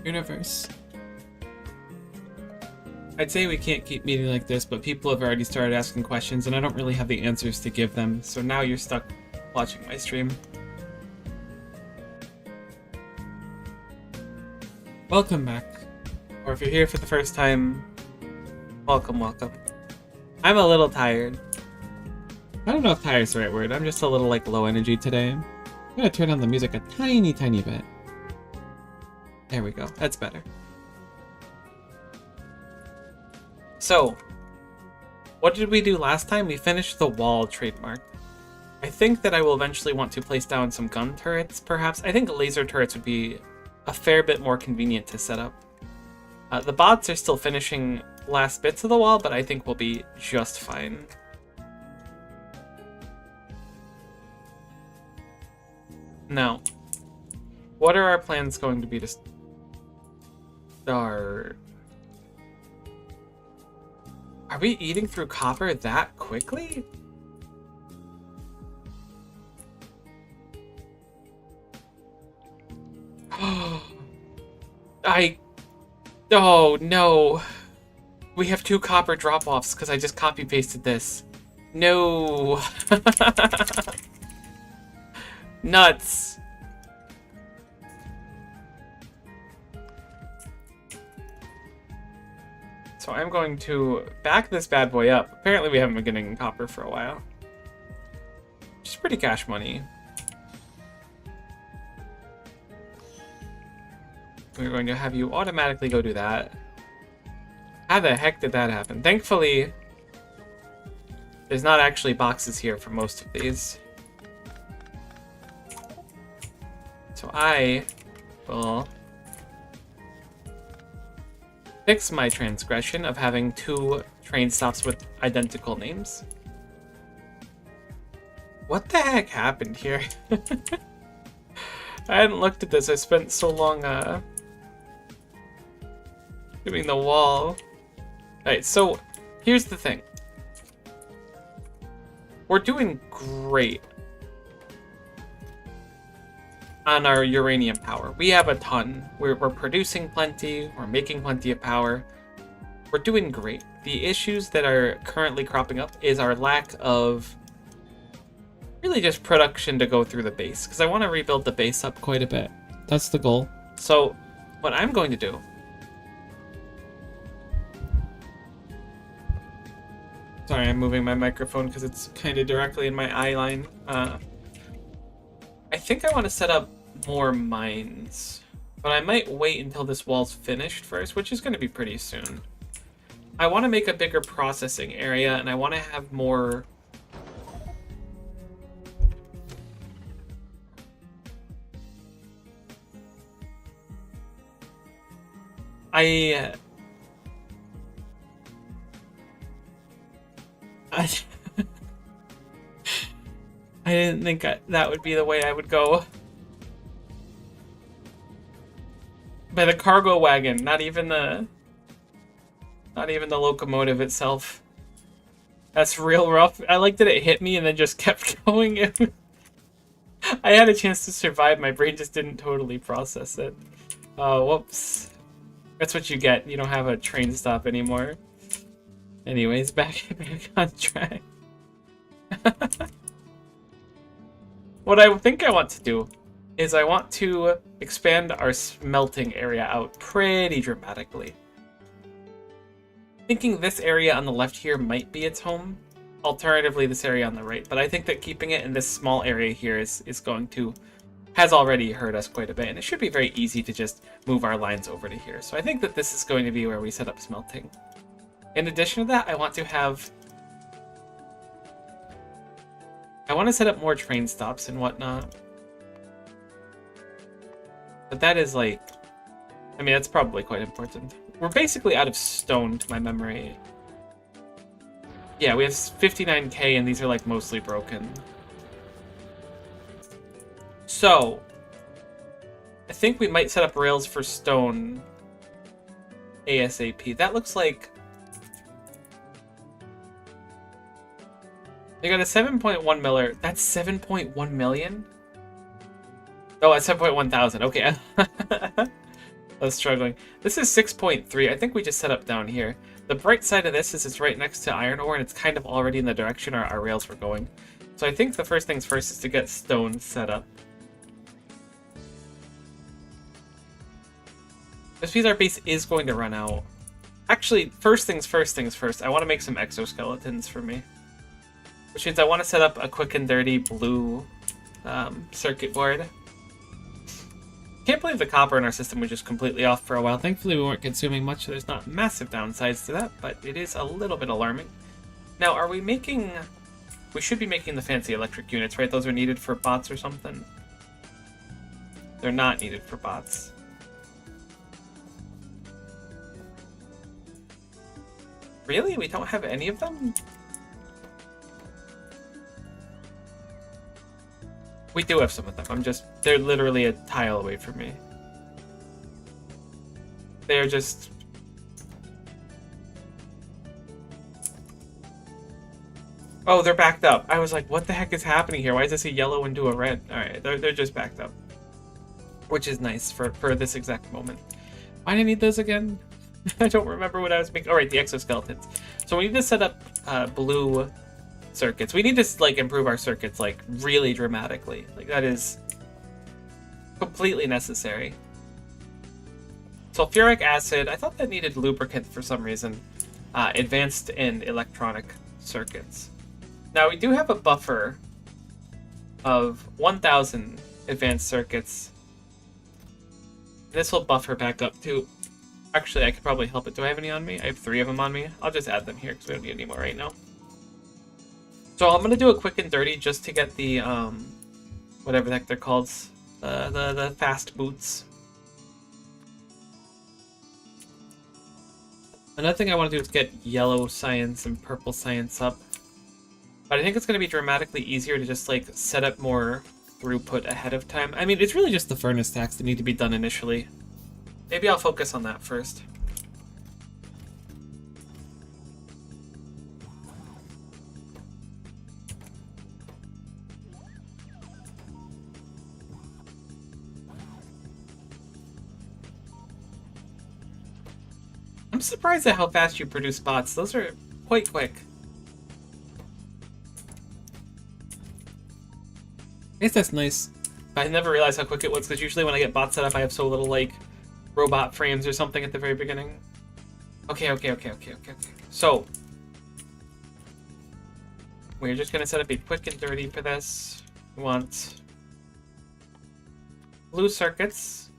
Universe. I'd say we can't keep meeting like this, but people have already started asking questions and I don't really have the answers to give them, so now you're stuck watching my stream. Welcome back. Or if you're here for the first time, welcome, welcome. I'm a little tired. I don't know if tired's the right word, I'm just a little like low energy today. I'm gonna turn down the music a tiny bit. There we go, that's better. So, what did we do last time? We finished the wall trademark. I think that I will eventually want to place down some gun turrets, perhaps. I think laser turrets would be a fair bit more convenient to set up. The bots are still finishing last bits of the wall, but I think we'll be just fine. Now, what are our plans going to be to start? Are we eating through copper that quickly? Oh no. We have 2 copper drop-offs because I just copy-pasted this. No. Nuts. So I'm going to back this bad boy up. Apparently we haven't been getting copper for a while. Which is pretty cash money. We're going to have you automatically go do that. How the heck did that happen? Thankfully, there's not actually boxes here for most of these. So I will fix my transgression of having 2 train stops with identical names. What the heck happened here? I hadn't looked at this. I spent so long doing the wall. Alright, so here's the thing. We're doing great on our uranium power. We have a ton. We're producing plenty. We're making plenty of power. We're doing great. The issues that are currently cropping up is our lack of really just production to go through the base, because I want to rebuild the base up quite a bit. That's the goal. So what I'm going to do... Sorry, I'm moving my microphone because it's kind of directly in my eye line. I think I want to set up more mines, but I might wait until this wall's finished first, which is going to be pretty soon. I want to make a bigger processing area, and I want to have more... I didn't think that would be the way I would go. By the cargo wagon, not even the locomotive itself. That's real rough. I like that it hit me and then just kept going. I had a chance to survive. My brain just didn't totally process it. Whoops. That's what you get. You don't have a train stop anymore. Anyways, back on track. What I think I want to do is I want to expand our smelting area out pretty dramatically. Thinking this area on the left here might be its home. Alternatively, this area on the right. But I think that keeping it in this small area here is going to... has already hurt us quite a bit. And it should be very easy to just move our lines over to here. So I think that this is going to be where we set up smelting. In addition to that, I want to set up more train stops and whatnot. But that is like... I mean, that's probably quite important. We're basically out of stone to my memory. Yeah, we have 59k and these are like mostly broken. So, I think we might set up rails for stone ASAP. That looks like... They got a 7.1 miller. That's 7.1 million? Oh, at 7.1 thousand. Okay. I was struggling. This is 6.3. I think we just set up down here. The bright side of this is it's right next to iron ore, and it's kind of already in the direction our rails were going. So I think the first things first is to get stone set up. This means our base is going to run out. Actually, first things first, I want to make some exoskeletons for me. Which means I want to set up a quick and dirty blue circuit board. Can't believe the copper in our system was just completely off for a while. Thankfully we weren't consuming much, so there's not massive downsides to that, but it is a little bit alarming. Now, are we making... We should be making the fancy electric units, right? Those are needed for bots or something? They're not needed for bots. Really? We don't have any of them? We do have some of them. They're literally a tile away from me. They're just... Oh, they're backed up. I was like, what the heck is happening here? Why is this a yellow into a red? Alright, they're just backed up. Which is nice for this exact moment. Why did I need those again? I don't remember what I was making. Alright, the exoskeletons. So we need to set up blue circuits. We need to like improve our circuits like really dramatically. Like that is completely necessary. Sulfuric acid, I thought that needed lubricant for some reason. Advanced and electronic circuits. Now we do have a buffer of 1,000 advanced circuits. This will buffer back up to... Actually, I could probably help it. Do I have any on me? I have 3 of them on me. I'll just add them here because we don't need any more right now. So I'm going to do a quick and dirty just to get the, whatever the heck they're called, the fast boots. Another thing I want to do is get yellow science and purple science up. But I think it's going to be dramatically easier to just, like, set up more throughput ahead of time. I mean, it's really just the furnace stacks that need to be done initially. Maybe I'll focus on that first. I'm surprised at how fast you produce bots. Those are quite quick. I guess that's nice. I never realized how quick it was, because usually when I get bots set up, I have so little, like, robot frames or something at the very beginning. Okay. So, we're just going to set up a quick and dirty for this. We want blue circuits.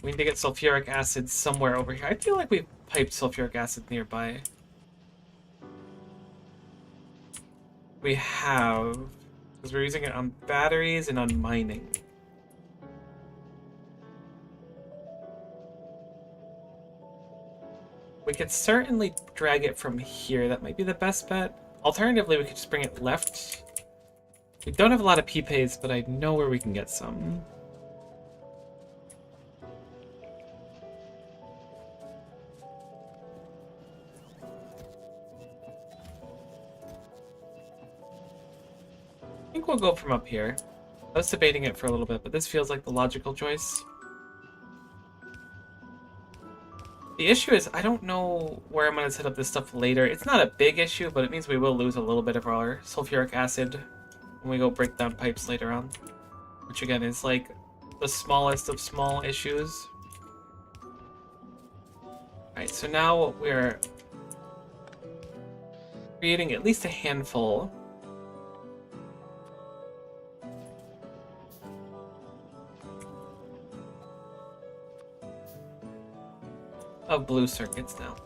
We need to get sulfuric acid somewhere over here. I feel like we've piped sulfuric acid nearby. We have, because we're using it on batteries and on mining. We could certainly drag it from here. That might be the best bet. Alternatively, we could just bring it left. We don't have a lot of PPAs, but I know where we can get some. I think we'll go from up here. I was debating it for a little bit, but this feels like the logical choice. The issue is, I don't know where I'm going to set up this stuff later. It's not a big issue, but it means we will lose a little bit of our sulfuric acid when we go break down pipes later on. Which again is like the smallest of small issues. Alright, so now we're creating at least a handful of blue circuits now.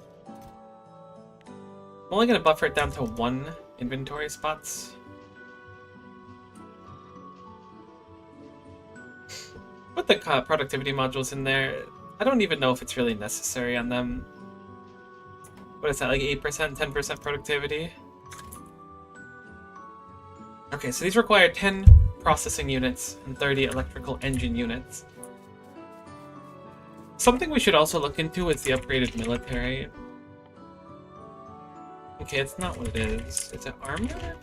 I'm only going to buffer it down to 1 inventory spots. Put the productivity modules in there. I don't even know if it's really necessary on them. What is that, like 8%, 10% productivity? Okay, so these require 10 processing units and 30 electrical engine units. Something we should also look into is the upgraded military. Okay, it's not what it is. It's an armor?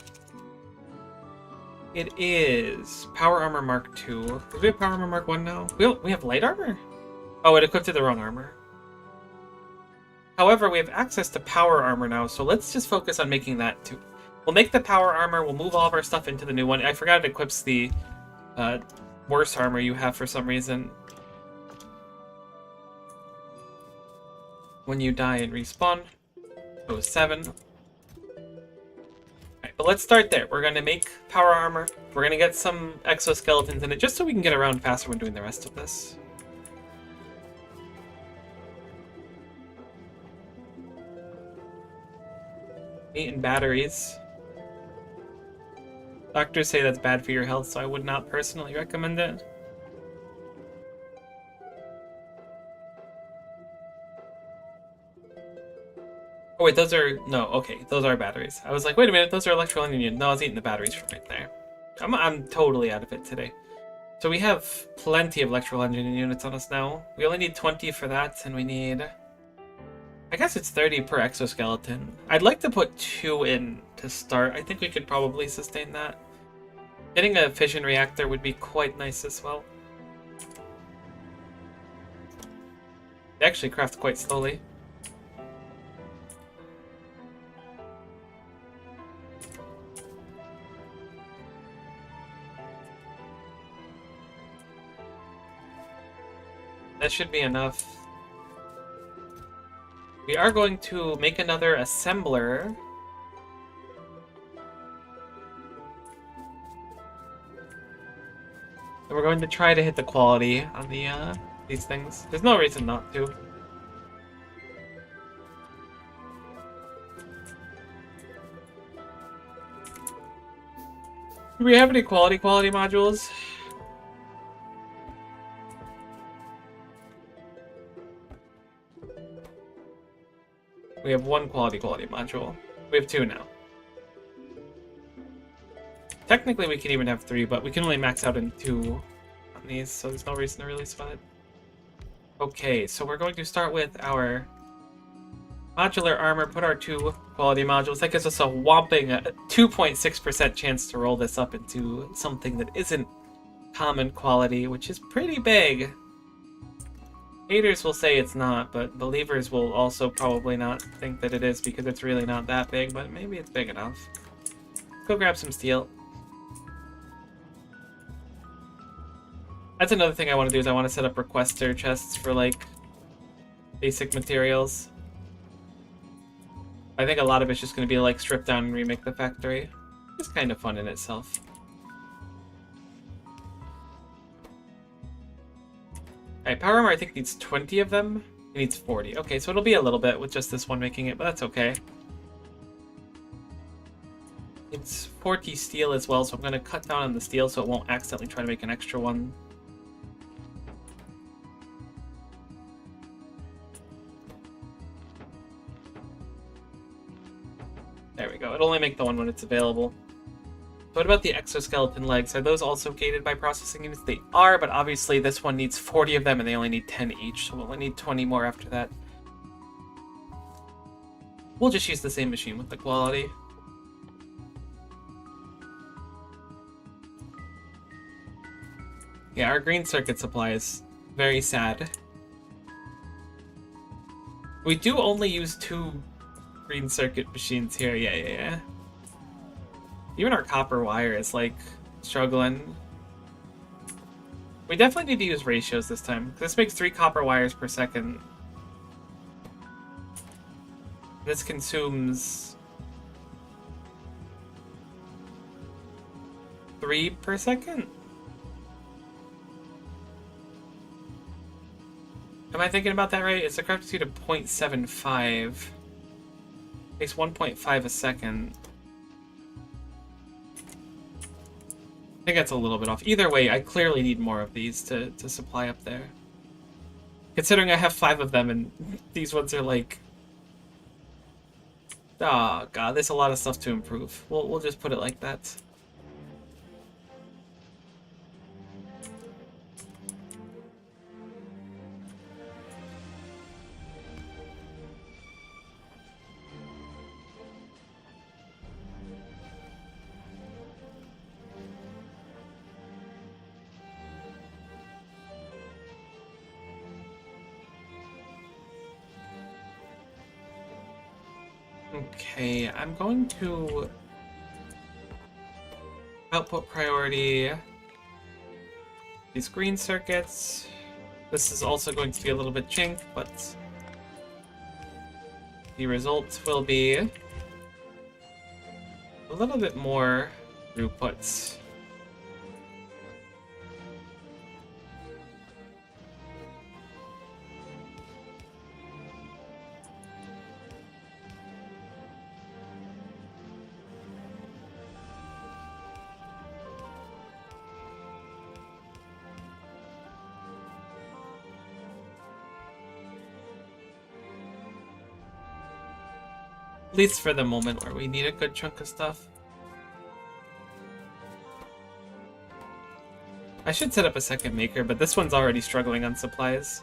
It is Power Armor Mark II. Do we have Power Armor Mark 1 now? We have Light Armor? Oh, it equipped to the wrong armor. However, we have access to Power Armor now, so let's just focus on making that too. We'll make the Power Armor, we'll move all of our stuff into the new one. I forgot it equips the worse armor you have for some reason. When you die and respawn, goes 7. But let's start there. We're going to make power armor. We're going to get some exoskeletons in it just so we can get around faster when doing the rest of this. Meat and batteries. Doctors say that's bad for your health, so I would not personally recommend it. Oh wait, those are... No, okay, those are batteries. I was like, wait a minute, those are electrical engine. No, I was eating the batteries from right there. I'm totally out of it today. So we have plenty of electrical engine units on us now. We only need 20 for that, and we need... I guess it's 30 per exoskeleton. I'd like to put 2 in to start. I think we could probably sustain that. Getting a fission reactor would be quite nice as well. They actually craft quite slowly. That should be enough. We are going to make another assembler. And we're going to try to hit the quality on the these things. There's no reason not to. Do we have any quality modules? We have 1 quality module. We have 2 now. Technically, we can even have 3, but we can only max out in 2 on these, so there's no reason to really sweat it. Okay, so we're going to start with our modular armor, put our 2 quality modules. That gives us a whopping 2.6% chance to roll this up into something that isn't common quality, which is pretty big. Haters will say it's not, but believers will also probably not think that it is because it's really not that big, but maybe it's big enough. Let's go grab some steel. That's another thing I want to do is I want to set up requester chests for, like, basic materials. I think a lot of it's just going to be, like, strip down and remake the factory. It's kind of fun in itself. Alright, power armor I think needs 20 of them. It needs 40. Okay, so it'll be a little bit with just this one making it, but that's okay. It's 40 steel as well, so I'm going to cut down on the steel so it won't accidentally try to make an extra one. There we go. It'll only make the one when it's available. What about the exoskeleton legs? Are those also gated by processing units? They are, but obviously this one needs 40 of them and they only need 10 each, so we'll only need 20 more after that. We'll just use the same machine with the quality. Yeah, our green circuit supply is very sad. We do only use 2 green circuit machines here, yeah. Even our copper wire is, like, struggling. We definitely need to use ratios this time. This makes 3 copper wires per second. This consumes 3 per second? Am I thinking about that right? It's a craft speed of 0.75. Takes 1.5 a second. I think that's a little bit off. Either way, I clearly need more of these to supply up there. Considering I have 5 of them and these ones are like... Oh god, there's a lot of stuff to improve. We'll just put it like that. Okay, I'm going to output priority these green circuits. This is also going to be a little bit jank, but the result will be a little bit more throughput. At least for the moment where we need a good chunk of stuff. I should set up a second maker, but this one's already struggling on supplies.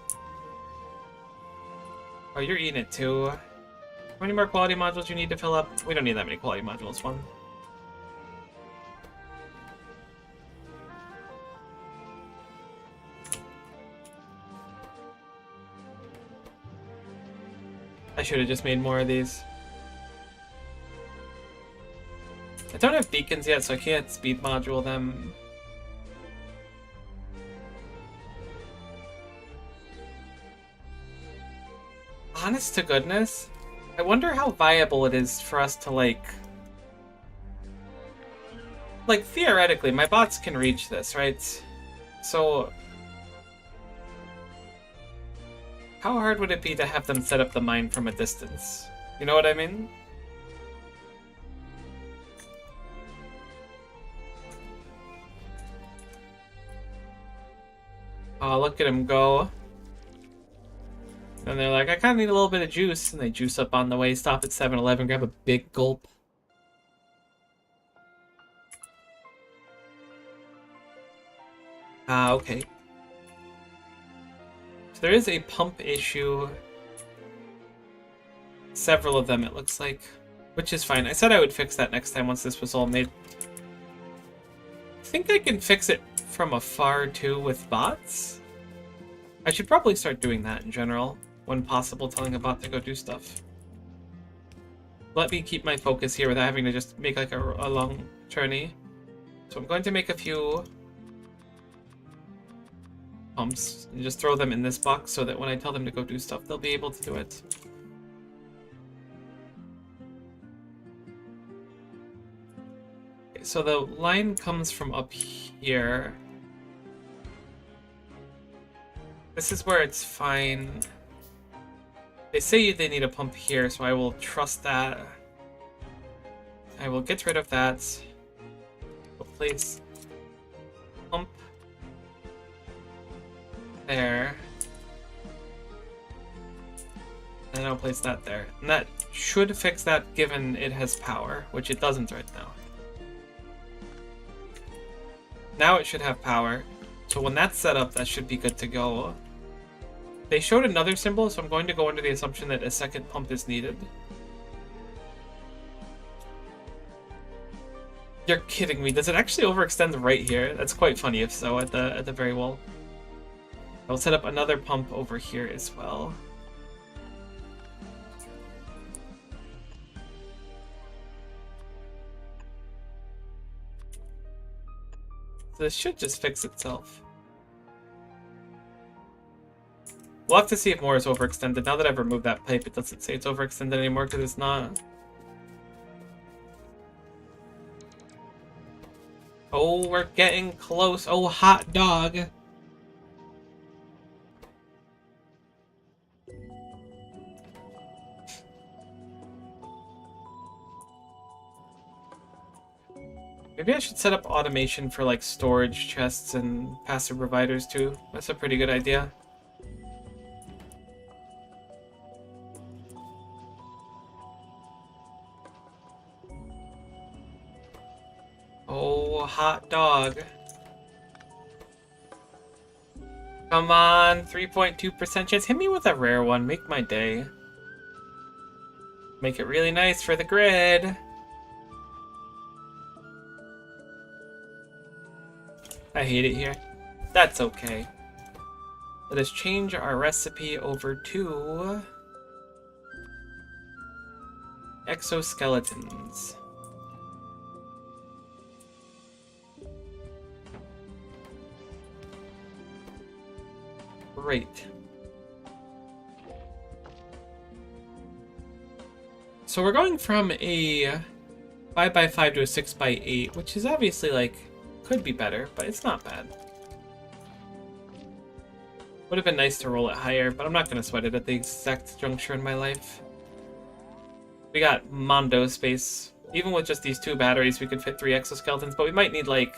Oh, you're eating it too. How many more quality modules you need to fill up? We don't need that many quality modules. One. I should have just made more of these. I don't have beacons yet, so I can't speed module them. Honest to goodness, I wonder how viable it is for us to like theoretically, my bots can reach this, right? So how hard would it be to have them set up the mine from a distance? You know what I mean? Oh, look at him go. And they're like, I kind of need a little bit of juice. And they juice up on the way, stop at 7-Eleven, grab a big gulp. Ah, okay. So there is a pump issue. Several of them, it looks like. Which is fine. I said I would fix that next time once this was all made. I think I can fix it from afar too with bots. I should probably start doing that in general. When possible, telling a bot to go do stuff. Let me keep my focus here without having to just make like a long journey. So I'm going to make a few pumps and just throw them in this box so that when I tell them to go do stuff, they'll be able to do it. Okay, so the line comes from up here. This is where it's fine. They say they need a pump here, so I will trust that. I will get rid of that. We'll place pump there. And I'll place that there. And that should fix that given it has power, which it doesn't right now. Now it should have power. So when that's set up, that should be good to go. They showed another symbol, so I'm going to go under the assumption that a second pump is needed. You're kidding me. Does it actually overextend right here? That's quite funny if so, at the very wall. I'll set up another pump over here as well. So this should just fix itself. We'll have to see if more is overextended. Now that I've removed that pipe, it doesn't say it's overextended anymore because it's not. Oh, we're getting close. Oh, hot dog. Maybe I should set up automation for like storage chests and passive providers too. That's a pretty good idea. Oh, hot dog. Come on, 3.2% chance. Hit me with a rare one. Make my day. Make it really nice for the grid. I hate it here. That's okay. Let us change our recipe over to Exoskeletons. Great. So we're going from a 5x5 to a 6x8, which is obviously, like, could be better, but it's not bad. Would have been nice to roll it higher, but I'm not going to sweat it at the exact juncture in my life. We got Mondo space. Even with just these 2 batteries, we could fit 3 exoskeletons, but we might need, like,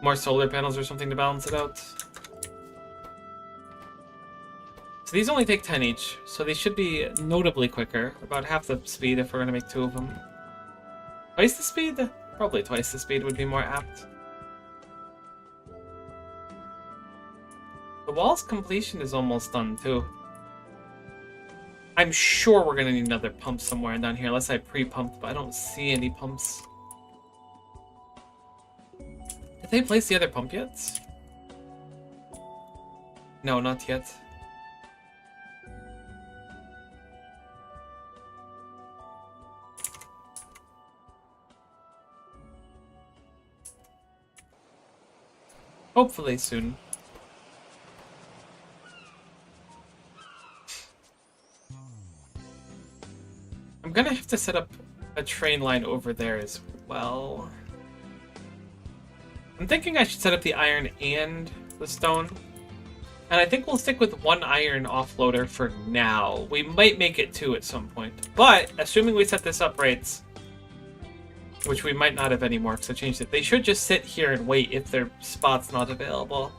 more solar panels or something to balance it out. So these only take 10 each, so these should be notably quicker. About half the speed if we're going to make 2 of them. Twice the speed? Probably twice the speed would be more apt. The wall's completion is almost done, too. I'm sure we're going to need another pump somewhere down here, unless I pre-pumped, but I don't see any pumps. Did they place the other pump yet? No, not yet. Hopefully soon. I'm gonna have to set up a train line over there as well. I'm thinking I should set up the iron and the stone. And I think we'll stick with 1 iron offloader for now. We might make it 2 at some point. But, assuming we set this up right, which we might not have anymore because I changed it, they should just sit here and wait if their spot's not available.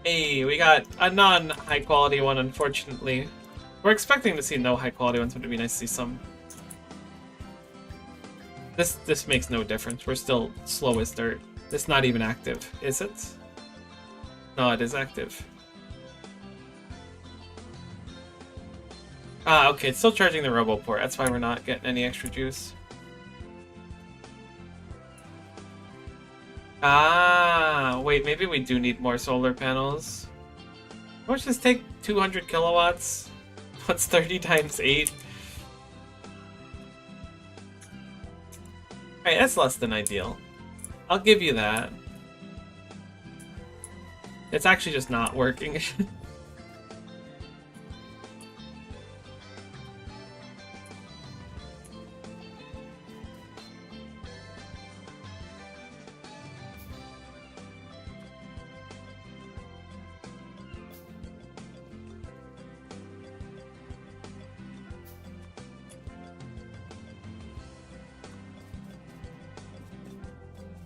Hey, we got a non-high quality one, unfortunately. We're expecting to see no high quality ones, but it'd be nice to see some. This makes no difference. We're still slow as dirt. It's not even active, is it? No, it is active. Ah, okay, it's still charging the RoboPort. That's why we're not getting any extra juice. Ah, wait, maybe we do need more solar panels. How much does this take? 200 kilowatts? What's 30 times 8? Alright, that's less than ideal. I'll give you that. It's actually just not working.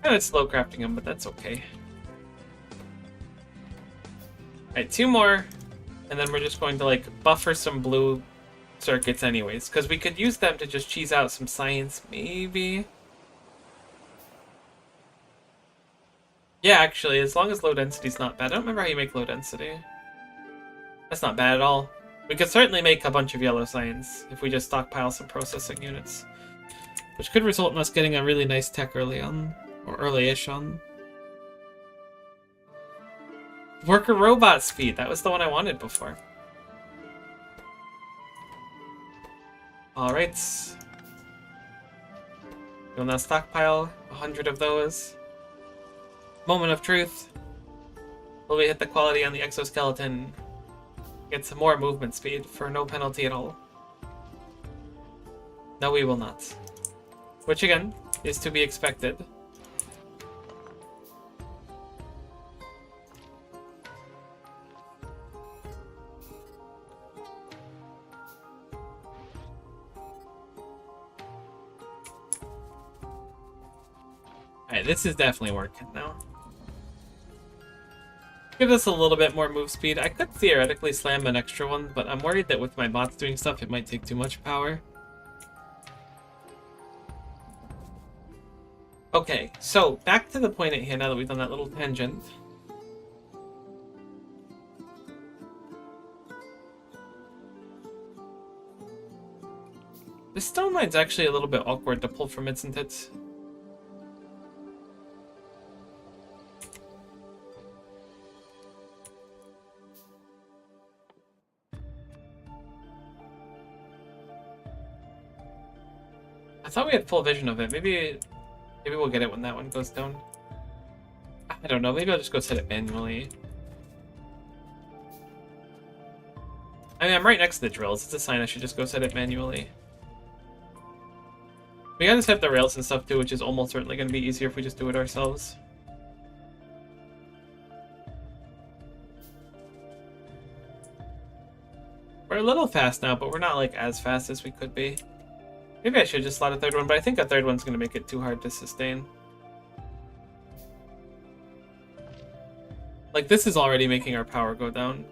Kind of slow crafting them, but that's okay. Alright, 2 more, and then we're just going to, like, buffer some blue circuits anyways, because we could use them to just cheese out some science, maybe? Yeah, actually, as long as low density's not bad. I don't remember how you make low density. That's not bad at all. We could certainly make a bunch of yellow science if we just stockpile some processing units, which could result in us getting a really nice tech early on. Or early-ish on. Worker robot speed. That was the one I wanted before. Alright. We'll now stockpile 100 of those. Moment of truth. Will we hit the quality on the exoskeleton? Get some more movement speed for no penalty at all. No, we will not. Which, again, is to be expected. Alright, this is definitely working now. Give us a little bit more move speed. I could theoretically slam an extra one, but I'm worried that with my bots doing stuff, it might take too much power. Okay, so back to the point at hand now that we've done that little tangent. This stone line's actually a little bit awkward to pull from, isn't it? I thought we had full vision of it. Maybe we'll get it when that one goes down. I don't know. Maybe I'll just go set it manually. I mean, I'm right next to the drills. It's a sign I should just go set it manually. We gotta set up the rails and stuff too, which is almost certainly going to be easier if we just do it ourselves. We're a little fast now, but we're not like as fast as we could be. Maybe I should just slot a third one, but I think a third one's going to make it too hard to sustain. Like, this is already making our power go down.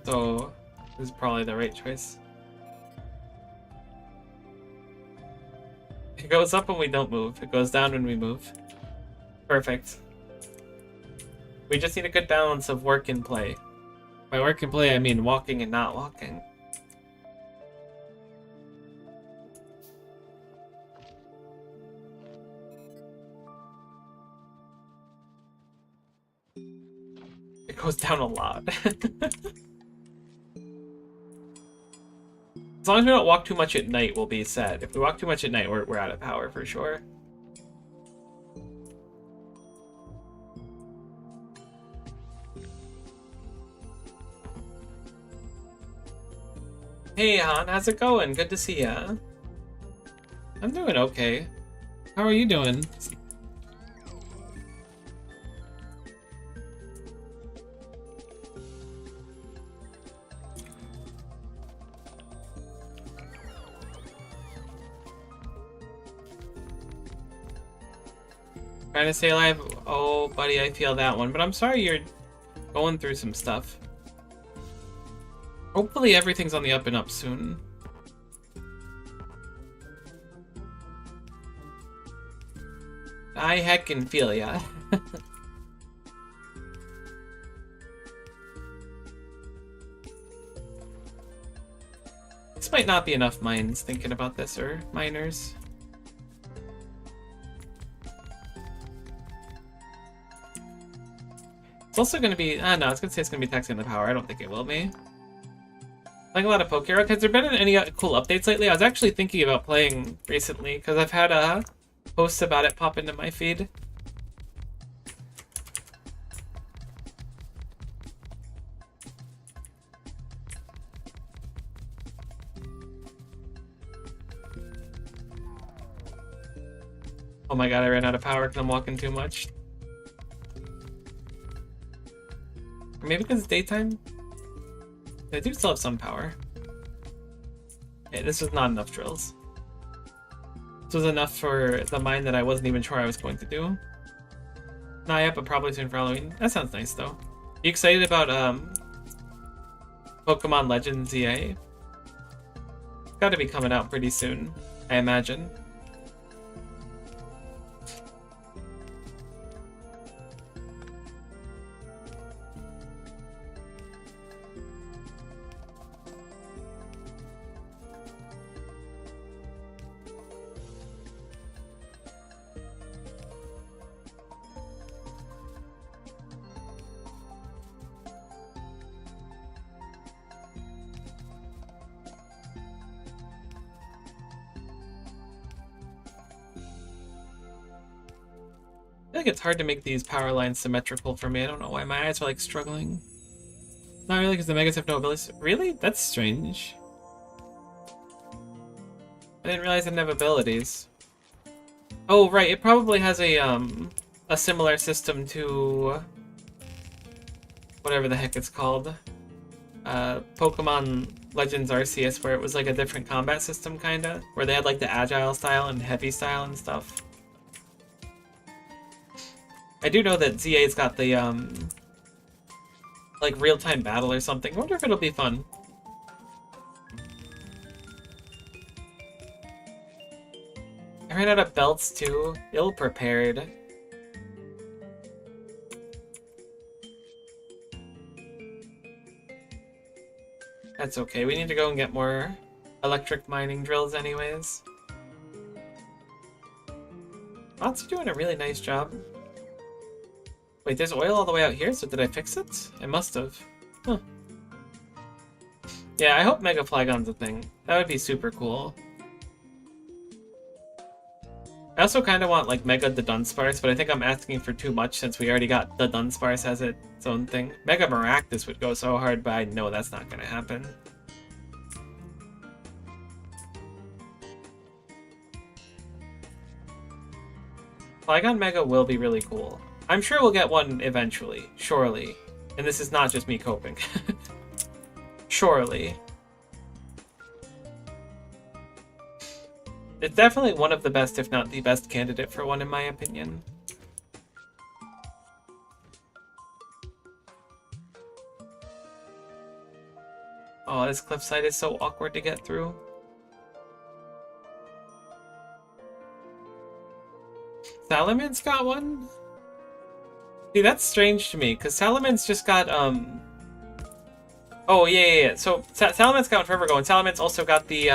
So, this is probably the right choice. It goes up when we don't move. It goes down when we move. Perfect. We just need a good balance of work and play. By work and play, I mean walking and not walking. It goes down a lot. As long as we don't walk too much at night, we'll be set. If we walk too much at night, we're out of power for sure. Hey Han, how's it going? Good to see ya. I'm doing okay. How are you doing? Trying to stay alive? Oh, buddy, I feel that one. But I'm sorry you're going through some stuff. Hopefully everything's on the up and up soon. I heckin' feel ya. This might not be enough mines thinking about this, or miners. It's also going to be... no, I was going to say it's going to be taxing the power. I don't think it will be. Playing a lot of Pokero. Has there been any cool updates lately? I was actually thinking about playing recently, because I've had posts about it pop into my feed. Oh my god, I ran out of power because I'm walking too much. Or maybe because it's daytime? They do still have some power. Okay, this was not enough drills. This was enough for the mine that I wasn't even sure I was going to do. Not yet, but probably soon for Halloween. That sounds nice, though. You excited about Pokemon Legends ZA? It's got to be coming out pretty soon, I imagine. I feel like it's hard to make these power lines symmetrical for me. I don't know why my eyes are like struggling. Not really, because the Megas have no abilities. Really? That's strange. I didn't realize it didn't have abilities. Oh, right. It probably has a similar system to whatever the heck it's called. Pokemon Legends Arceus, where it was like a different combat system, kinda, where they had like the agile style and heavy style and stuff. I do know that ZA's got the, like, real-time battle or something. I wonder if it'll be fun. I ran out of belts, too. Ill-prepared. That's okay. We need to go and get more electric mining drills anyways. Bots are doing a really nice job. Wait, there's oil all the way out here, so did I fix it? I must have. Huh. Yeah, I hope Mega Flygon's a thing. That would be super cool. I also kind of want, like, Mega the Dunsparce, but I think I'm asking for too much since we already got the Dunsparce as its own thing. Mega Maractus would go so hard, but I know that's not going to happen. Flygon Mega will be really cool. I'm sure we'll get one eventually, surely. And this is not just me coping. Surely. It's definitely one of the best, if not the best candidate for one, in my opinion. Oh, this cliffside is so awkward to get through. Salamence got one? See, that's strange to me, because Salamence just got, Oh, yeah. So, Salamence got one forever ago, and Salamence also got the,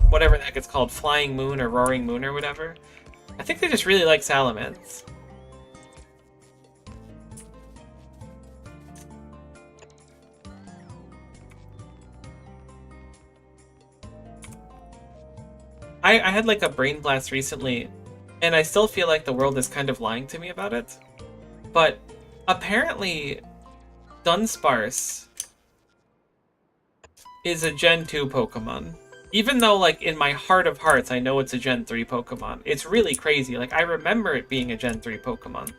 whatever the heck it's called, Flying Moon or Roaring Moon or whatever. I think they just really like Salamence. I had like a brain blast recently, and I still feel like the world is kind of lying to me about it. But apparently, Dunsparce is a Gen 2 Pokemon. Even though, like, in my heart of hearts, I know it's a Gen 3 Pokemon. It's really crazy. Like, I remember it being a Gen 3 Pokemon.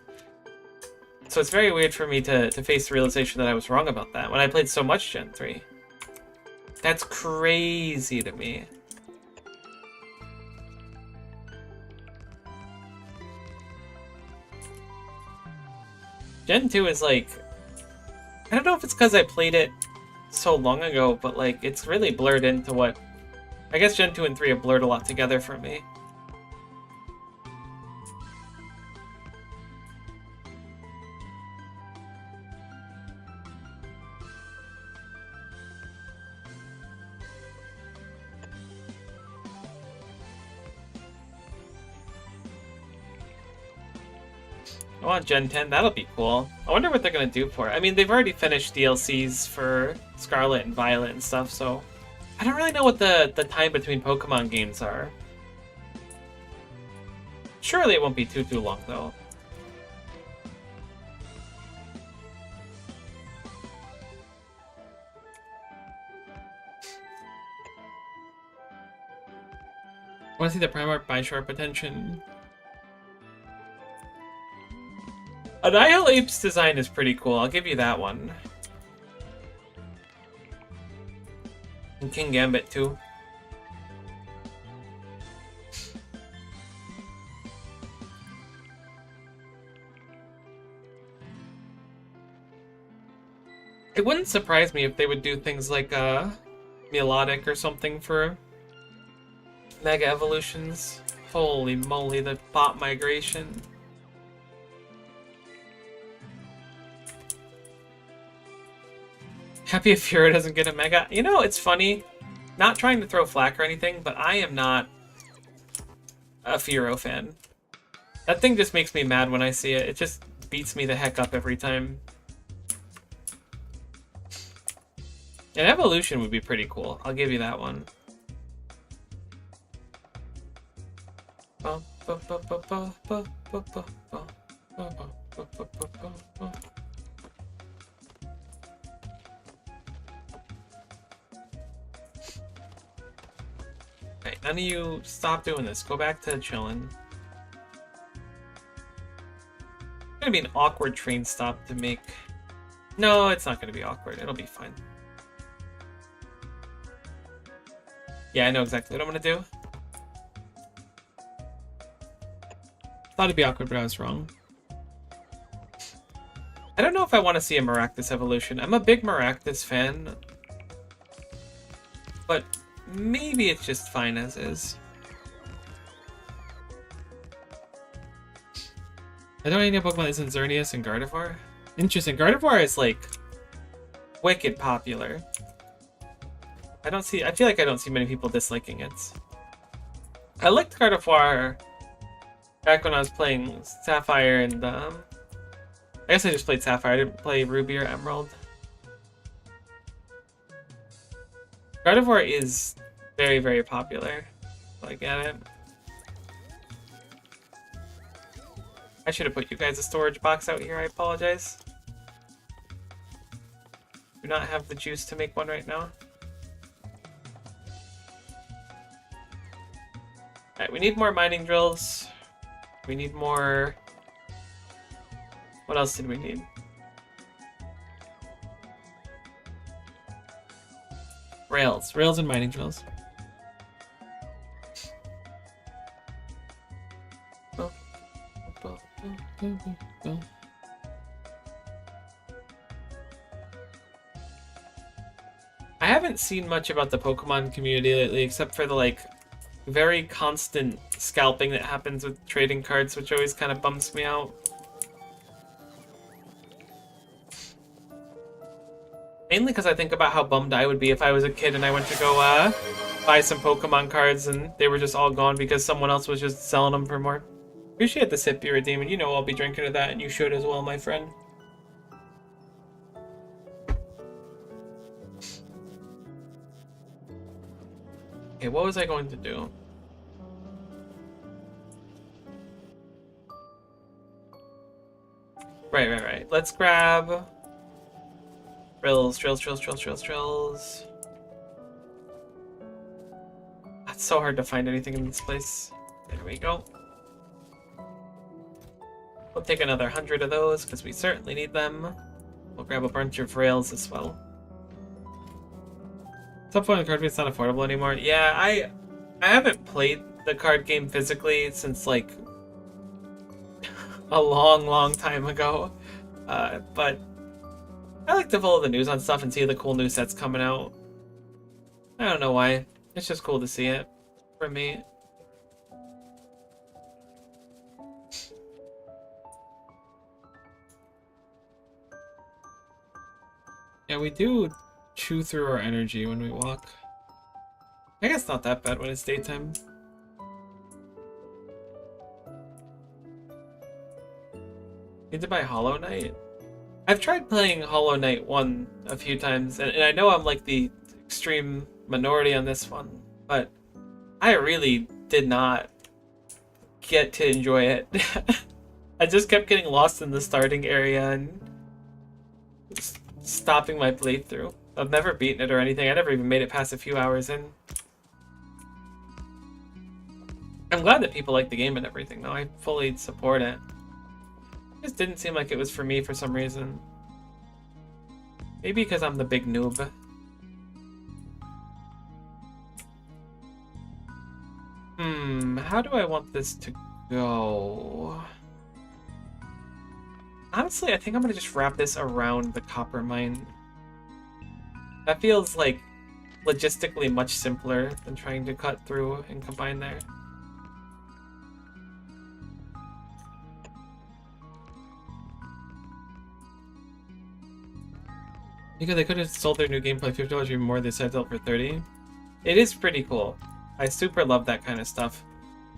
So it's very weird for me to face the realization that I was wrong about that when I played so much Gen 3. That's crazy to me. Gen 2 is like... I don't know if it's because I played it so long ago, but like, it's really blurred into what... I guess Gen 2 and 3 have blurred a lot together for me. I want Gen 10, that'll be cool. I wonder what they're gonna do for it. I mean, they've already finished DLCs for Scarlet and Violet and stuff, so... I don't really know what the time between Pokemon games are. Surely it won't be too long, though. Want to see the Primarch by Sharp Attention? Annihilape's design is pretty cool, I'll give you that one. And King Gambit, too. It wouldn't surprise me if they would do things like, Melodic or something for Mega Evolutions. Holy moly, the bot migration. Happy if Fura doesn't get a Mega. You know, it's funny. Not trying to throw flack or anything, but I am not a Furo fan. That thing just makes me mad when I see it. It just beats me the heck up every time. An evolution would be pretty cool. I'll give you that one. Okay, none of you stop doing this. Go back to chilling. It's gonna be an awkward train stop to make. No, it's not gonna be awkward. It'll be fine. Yeah, I know exactly what I'm gonna do. Thought it'd be awkward, but I was wrong. I don't know if I want to see a Maractus evolution. I'm a big Maractus fan, but maybe it's just fine as is. I don't need a Pokemon that isn't Xerneas and Gardevoir. Interesting. Gardevoir is like wicked popular. I feel like I don't see many people disliking it. I liked Gardevoir back when I was playing Sapphire and I guess I just played Sapphire. I didn't play Ruby or Emerald. Gardevoir is very, very popular. I get it. I should have put you guys a storage box out here. I apologize. Do not have the juice to make one right now. Alright, we need more mining drills. We need more... What else did we need? Rails. Rails and mining drills. I haven't seen much about the Pokemon community lately, except for the, like, very constant scalping that happens with trading cards, which always kind of bums me out. Mainly because I think about how bummed I would be if I was a kid and I went to go buy some Pokemon cards and they were just all gone because someone else was just selling them for more. Appreciate the sip you redeem, and you know I'll be drinking to that, and you should as well, my friend. Okay, what was I going to do? Right. Let's grab... Drills. It's so hard to find anything in this place. There we go. We'll take another 100 of those, because we certainly need them. We'll grab a bunch of rails as well. Top one card game's not affordable anymore. Yeah, I haven't played the card game physically since, like, a long time ago. But I like to follow the news on stuff and see the cool new sets coming out. I don't know why. It's just cool to see it for me. Yeah, we do chew through our energy when we walk. I guess not that bad when it's daytime. Need to buy Hollow Knight? I've tried playing Hollow Knight 1 a few times, and I know I'm like the extreme minority on this one, but I really did not get to enjoy it. I just kept getting lost in the starting area and stopping my playthrough. I've never beaten it or anything. I never even made it past a few hours in. I'm glad that people like the game and everything, though. I fully support it. It just didn't seem like it was for me for some reason. Maybe because I'm the big noob. How do I want this to go? Honestly, I think I'm gonna just wrap this around the copper mine. That feels like logistically much simpler than trying to cut through and combine there. Because they could have sold their new gameplay $50 even more. They said it for $30. It is pretty cool. I super love that kind of stuff.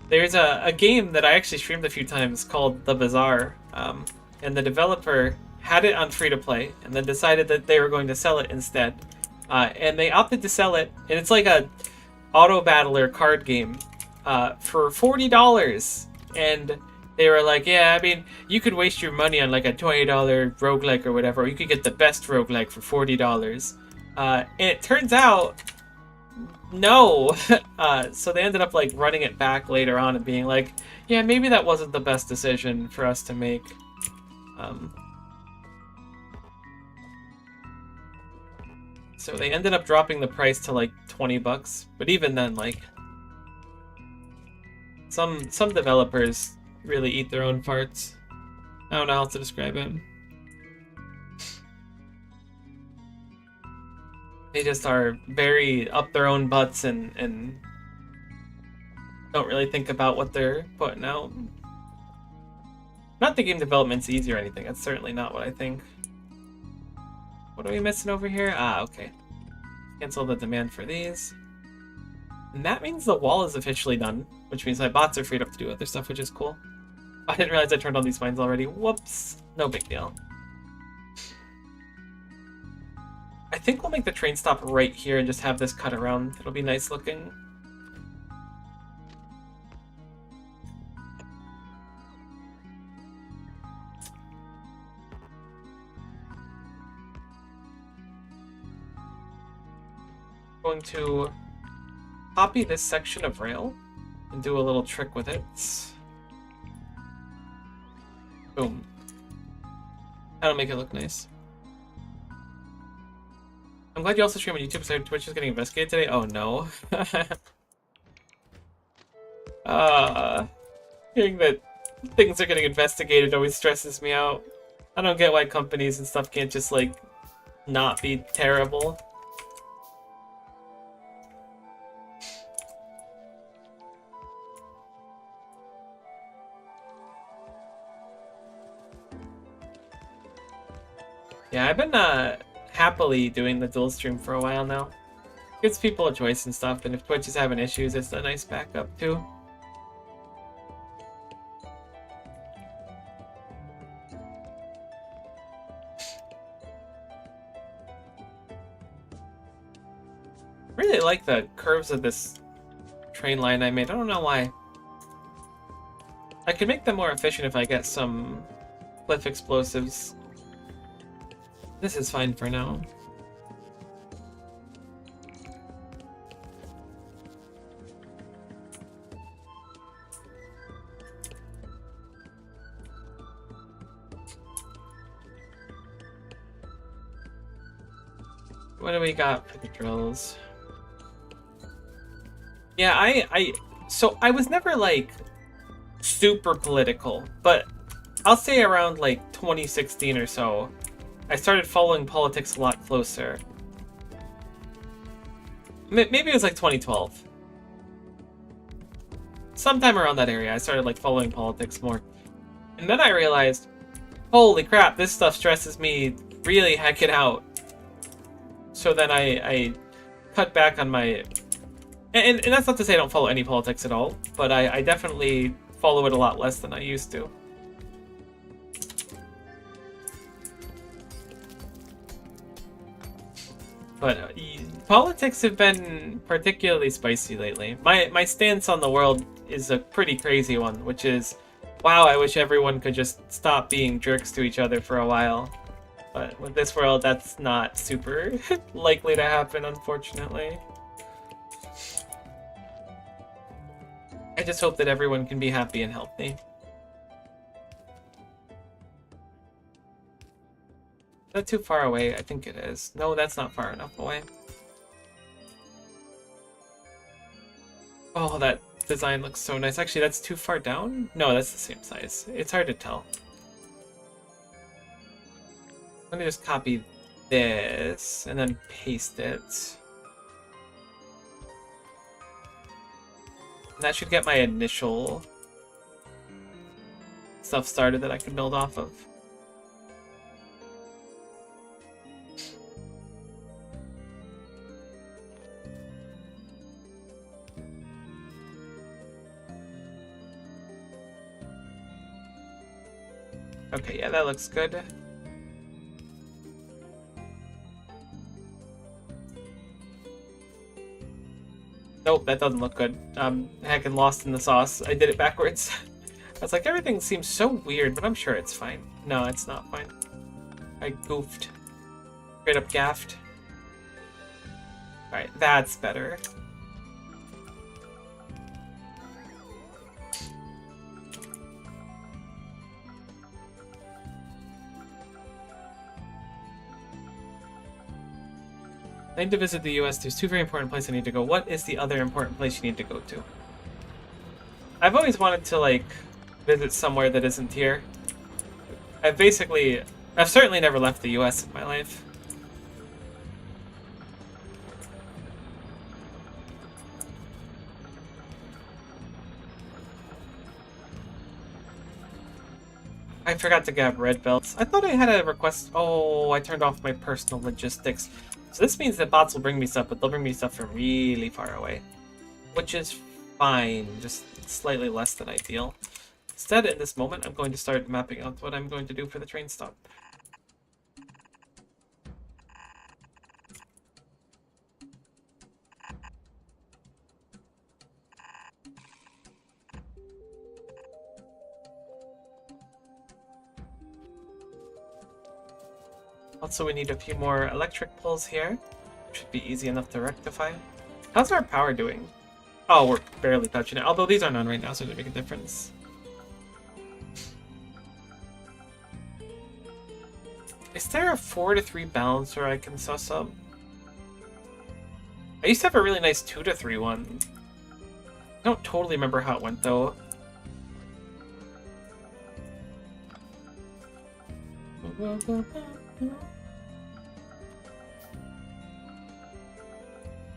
There's a game that I actually streamed a few times called The Bazaar, and the developer had it on free-to-play and then decided that they were going to sell it instead. And they opted to sell it, and it's like a auto-battler card game for $40. And they were like, yeah, I mean, you could waste your money on like a $20 roguelike or whatever, or you could get the best roguelike for $40. And it turns out, no. So they ended up like running it back later on and being like, yeah, maybe that wasn't the best decision for us to make. So they ended up dropping the price to like $20, but even then, like, some developers really eat their own farts. I don't know how to describe it. They just are very up their own butts and don't really think about what they're putting out. Not that game development's easy or anything. That's certainly not what I think. What are we missing over here? Ah, okay. Cancel the demand for these. And that means the wall is officially done, which means my bots are freed up to do other stuff, which is cool. I didn't realize I turned on these mines already. Whoops. No big deal. think we'll make the train stop right here and just have this cut around. It'll be nice looking. Going to copy this section of rail and do a little trick with it. Boom. That'll make it look nice. I'm glad you also stream on YouTube, so Twitch is getting investigated today. Oh no. Hearing that things are getting investigated always stresses me out. I don't get why companies and stuff can't just, like, not be terrible. Yeah, I've been happily doing the dual stream for a while now. Gives people a choice and stuff, and if Twitch is having issues, it's a nice backup too. Really like the curves of this train line I made. I don't know why. I could make them more efficient if I get some cliff explosives. This is fine for now. What do we got for the drills? Yeah, so I was never, like, super political, but I'll say around, like, 2016 or so, I started following politics a lot closer. Maybe it was like 2012. Sometime around that area, I started like following politics more. And then I realized, holy crap, this stuff stresses me really heckin' out. So then I cut back on my... And that's not to say I don't follow any politics at all, but I definitely follow it a lot less than I used to. But politics have been particularly spicy lately. My stance on the world is a pretty crazy one, which is, wow, I wish everyone could just stop being jerks to each other for a while. But with this world, that's not super likely to happen, unfortunately. I just hope that everyone can be happy and healthy. Is that too far away? I think it is. No, that's not far enough away. Oh, that design looks so nice. Actually, that's too far down? No, that's the same size. It's hard to tell. Let me just copy this and then paste it. And that should get my initial stuff started that I can build off of. Okay, yeah, that looks good. Nope, that doesn't look good. Heckin' lost in the sauce. I did it backwards. I was like, everything seems so weird, but I'm sure it's fine. No, it's not fine. I goofed. Straight up gaffed. Alright, that's better. I need to visit the US. There's two very important places I need to go. What is the other important place you need to go to? I've always wanted to, like, visit somewhere that isn't here. I've certainly never left the US in my life. I forgot to grab red belts. I thought I had a request. Oh, I turned off my personal logistics. So this means that bots will bring me stuff, but they'll bring me stuff from really far away. Which is fine, just slightly less than ideal. Instead, in this moment, I'm going to start mapping out what I'm going to do for the train stop. Also, we need a few more electric poles here. Should be easy enough to rectify. How's our power doing? Oh, we're barely touching it. Although these aren't on right now, so it doesn't make a difference. Is there a 4-to-3 balance where I can suss up? I used to have a really nice 2-to-3 one. I don't totally remember how it went, though.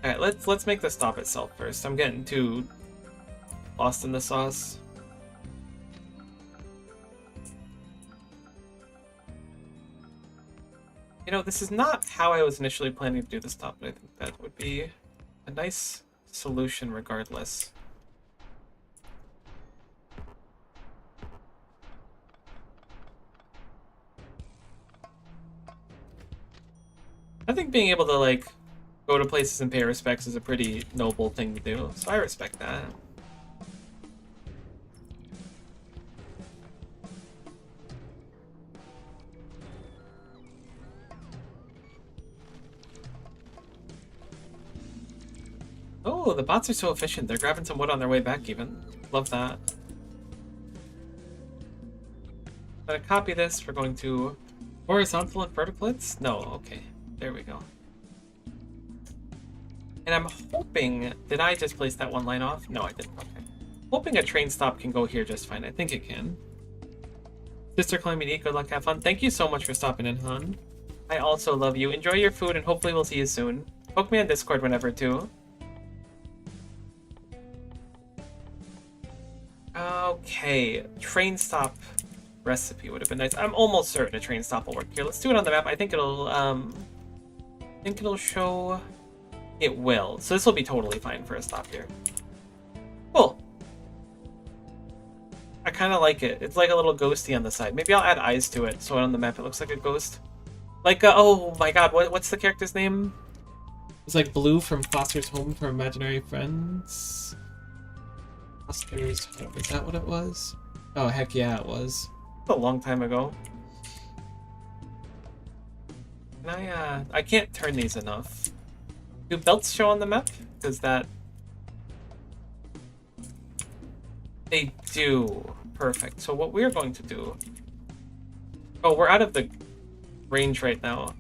Alright, let's make the stop itself first. I'm getting too lost in the sauce. You know, this is not how I was initially planning to do the stop, but I think that would be a nice solution regardless. I think being able to, like, go to places and pay respects is a pretty noble thing to do, so I respect that. Oh, the bots are so efficient. They're grabbing some wood on their way back even. Love that. I'm gonna copy this. We're going to horizontal and vertical hits? No, okay. There we go. And I'm hoping... Did I just place that one line off? No, I didn't. Okay. Hoping a train stop can go here just fine. I think it can. Sister Calamity, good luck, have fun. Thank you so much for stopping in, hon. I also love you. Enjoy your food, and hopefully we'll see you soon. Poke me on Discord whenever, too. Okay, train stop recipe would have been nice. I'm almost certain a train stop will work here. Let's do it on the map. I think it'll show. It will. So this will be totally fine for a stop here. Cool. I kind of like it. It's like a little ghosty on the side. Maybe I'll add eyes to it so on the map it looks like a ghost. Like, oh my god, what's the character's name? It's like Blue from Foster's Home for Imaginary Friends. Foster's Home, is that what it was? Oh, heck yeah, it was. A long time ago. Can I can't turn these enough. Do belts show on the map? Does that... They do. Perfect. So what we're going to do... Oh, we're out of the range right now.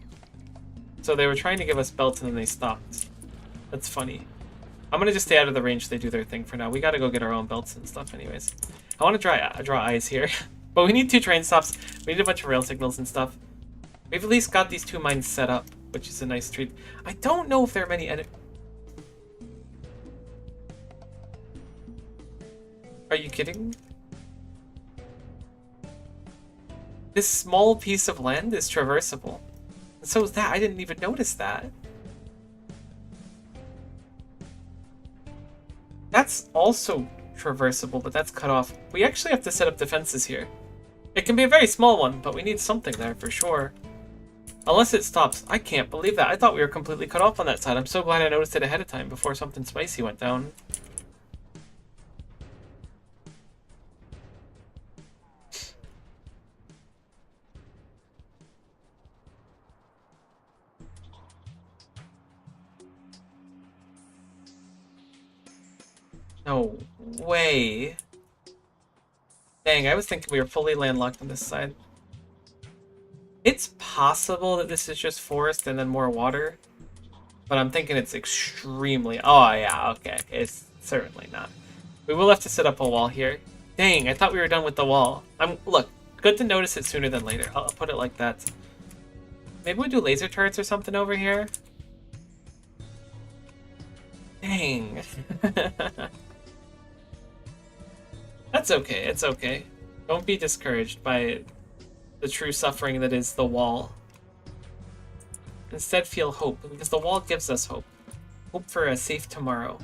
So they were trying to give us belts and then they stopped. That's funny. I'm gonna just stay out of the range. They do their thing for now. We gotta go get our own belts and stuff anyways. I want to draw eyes here. But we need 2 train stops. We need a bunch of rail signals and stuff. We've at least got these 2 mines set up, which is a nice treat. I don't know if there are many Are you kidding? This small piece of land is traversable. And so is that. I didn't even notice that. That's also traversable, but that's cut off. We actually have to set up defenses here. It can be a very small one, but we need something there for sure. Unless it stops. I can't believe that. I thought we were completely cut off on that side. I'm so glad I noticed it ahead of time before something spicy went down. No way. Dang, I was thinking we were fully landlocked on this side. It's possible that this is just forest and then more water. But I'm thinking it's extremely... Oh, yeah, okay. It's certainly not. We will have to set up a wall here. Dang, I thought we were done with the wall. Look, good to notice it sooner than later. I'll put it like that. Maybe we do laser turrets or something over here? Dang. That's okay, it's okay. Don't be discouraged by the true suffering that is the wall. Instead, feel hope, because the wall gives us hope. Hope for a safe tomorrow.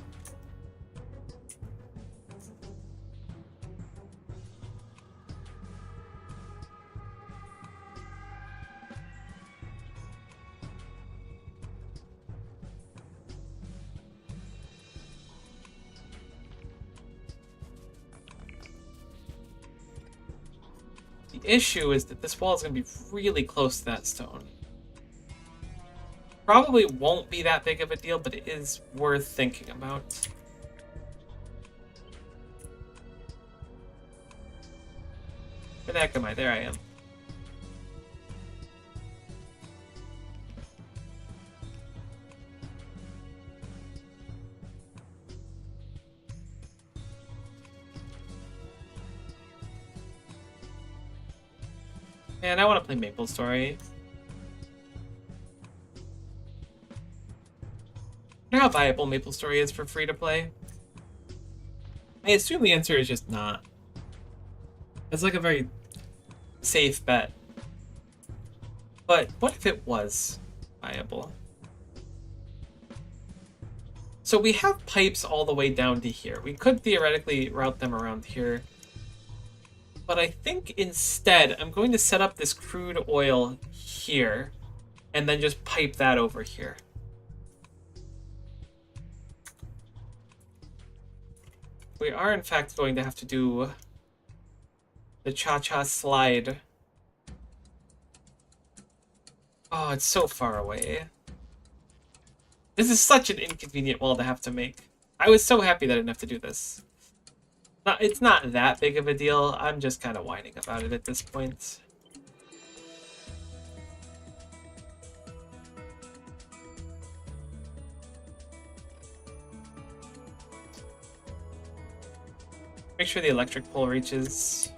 The issue is that this wall is going to be really close to that stone. Probably won't be that big of a deal, but it is worth thinking about. Where the heck am I? There I am. Man, I want to play Maple Story. I wonder how viable Maple Story is for free to play. I assume the answer is just not. It's like a very safe bet. But what if it was viable? So we have pipes all the way down to here. We could theoretically route them around here. But I think instead, I'm going to set up this crude oil here, and then just pipe that over here. We are, in fact, going to have to do the cha-cha slide. Oh, it's so far away. This is such an inconvenient wall to have to make. I was so happy that I didn't have to do this. It's not that big of a deal. I'm just kind of whining about it at this point. Make sure the electric pole reaches.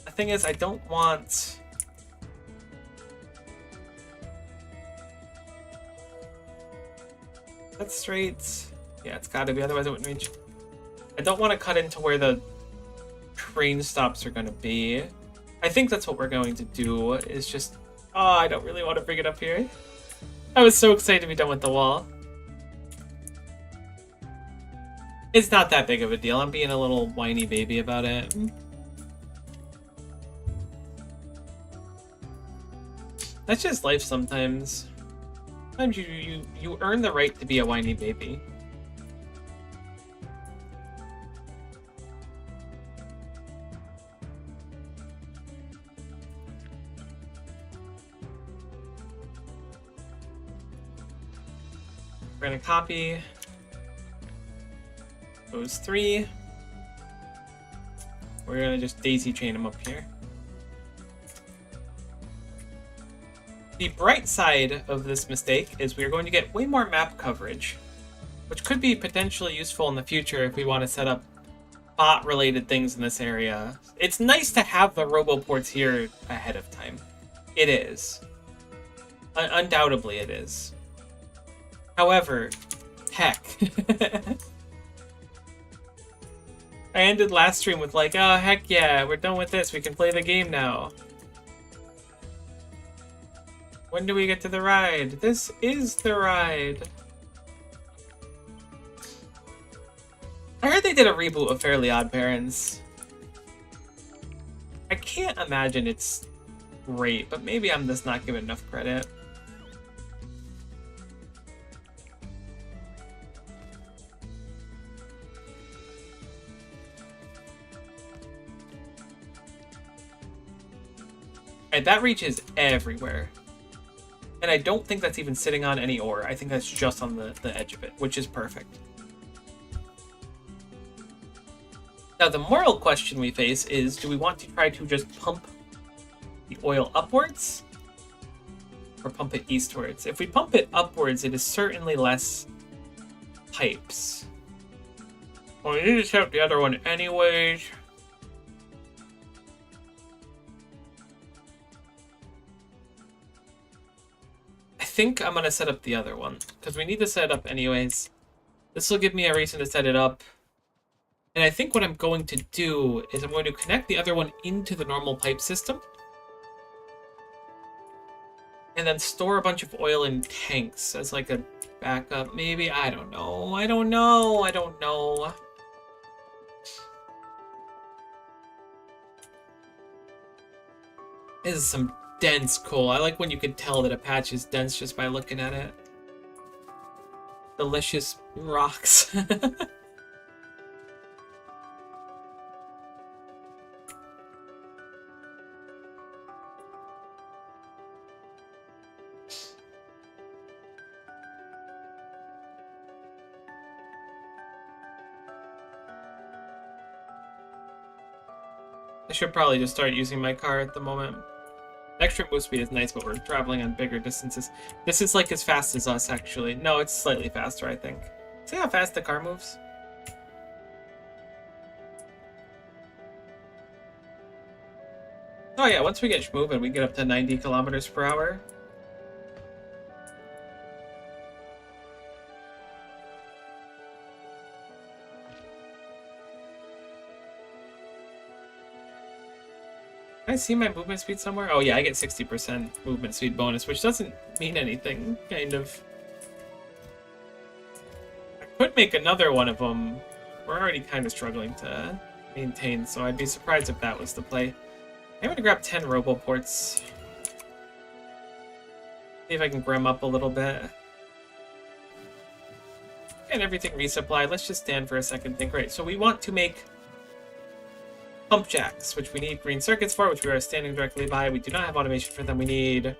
The thing is, I don't want... That's straight. Yeah, it's gotta be, otherwise it wouldn't reach. I don't want to cut into where the train stops are gonna be. I think that's what we're going to do, is just... Oh, I don't really want to bring it up here. I was so excited to be done with the wall. It's not that big of a deal. I'm being a little whiny baby about it. That's just life sometimes. Sometimes you earn the right to be a whiny baby. We're gonna copy those three. We're gonna just daisy chain them up here. The bright side of this mistake is we are going to get way more map coverage, which could be potentially useful in the future if we want to set up bot-related things in this area. It's nice to have the roboports here ahead of time. It is. Undoubtedly it is. However, heck. I ended last stream with like, oh, heck yeah, we're done with this. We can play the game now. When do we get to the ride? This is the ride. I heard they did a reboot of Fairly Odd Parents. I can't imagine it's great, but maybe I'm just not giving enough credit. Alright, that reaches everywhere. And I don't think that's even sitting on any ore. I think that's just on the edge of it, which is perfect. Now, the moral question we face is, do we want to try to just pump the oil upwards? Or pump it eastwards? If we pump it upwards, it is certainly less pipes. Well, we need to set up the other one anyways. I think I'm going to set up the other one, because we need to set it up anyways. This will give me a reason to set it up. And I think what I'm going to do is I'm going to connect the other one into the normal pipe system. And then store a bunch of oil in tanks as like a backup, maybe? I don't know. I don't know. I don't know. This is some dense coal. I like when you can tell that a patch is dense just by looking at it. Delicious rocks. I should probably just start using my car at the moment. Extra move speed is nice, but we're traveling on bigger distances. This is like as fast as us, actually. No, it's slightly faster, I think. See how fast the car moves? Oh yeah, once we get moving, we get up to 90 kilometers per hour. Can I see my movement speed somewhere? Oh yeah, I get 60% movement speed bonus, which doesn't mean anything, kind of. I could make another one of them. We're already kind of struggling to maintain, so I'd be surprised if that was the play. I'm gonna grab 10 roboports. See if I can grim up a little bit. And everything resupplied. Let's just stand for a second. Think, right, so we want to make pump jacks, which we need green circuits for, which we are standing directly by. We do not have automation for them. We need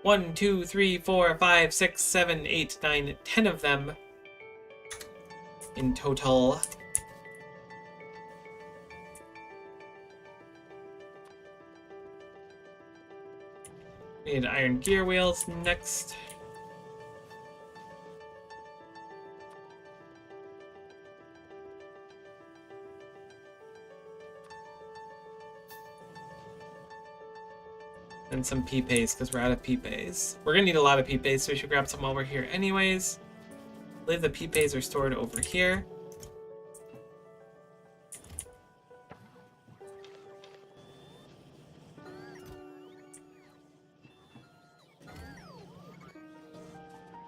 1, 2, 3, 4, 5, 6, 7, 8, 9, 10 of them in total. We need iron gear wheels next. And some P-Pays, because we're out of P-Pays. We're going to need a lot of P-Pays, so we should grab some while we're here anyways. I believe the P-Pays are stored over here.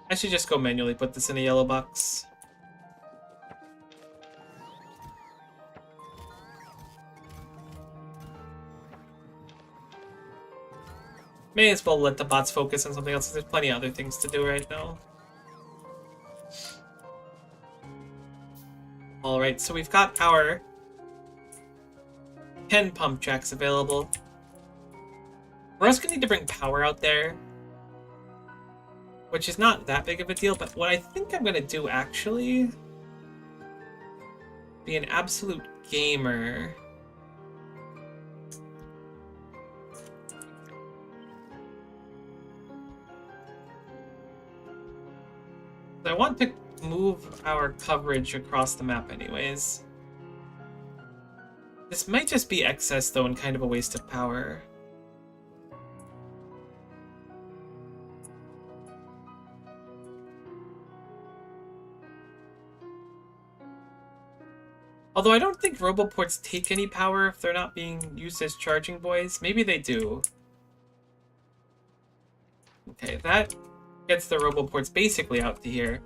I should just go manually put this in a yellow box. May as well let the bots focus on something else, because there's plenty of other things to do right now. Alright, so we've got our 10 pump jacks available. We're also going to need to bring power out there, which is not that big of a deal, but what I think I'm going to do, actually, be an absolute gamer. I want to move our coverage across the map anyways. This might just be excess, though, and kind of a waste of power. Although I don't think roboports take any power if they're not being used as charging buoys. Maybe they do. Okay, that gets the roboports basically out to here.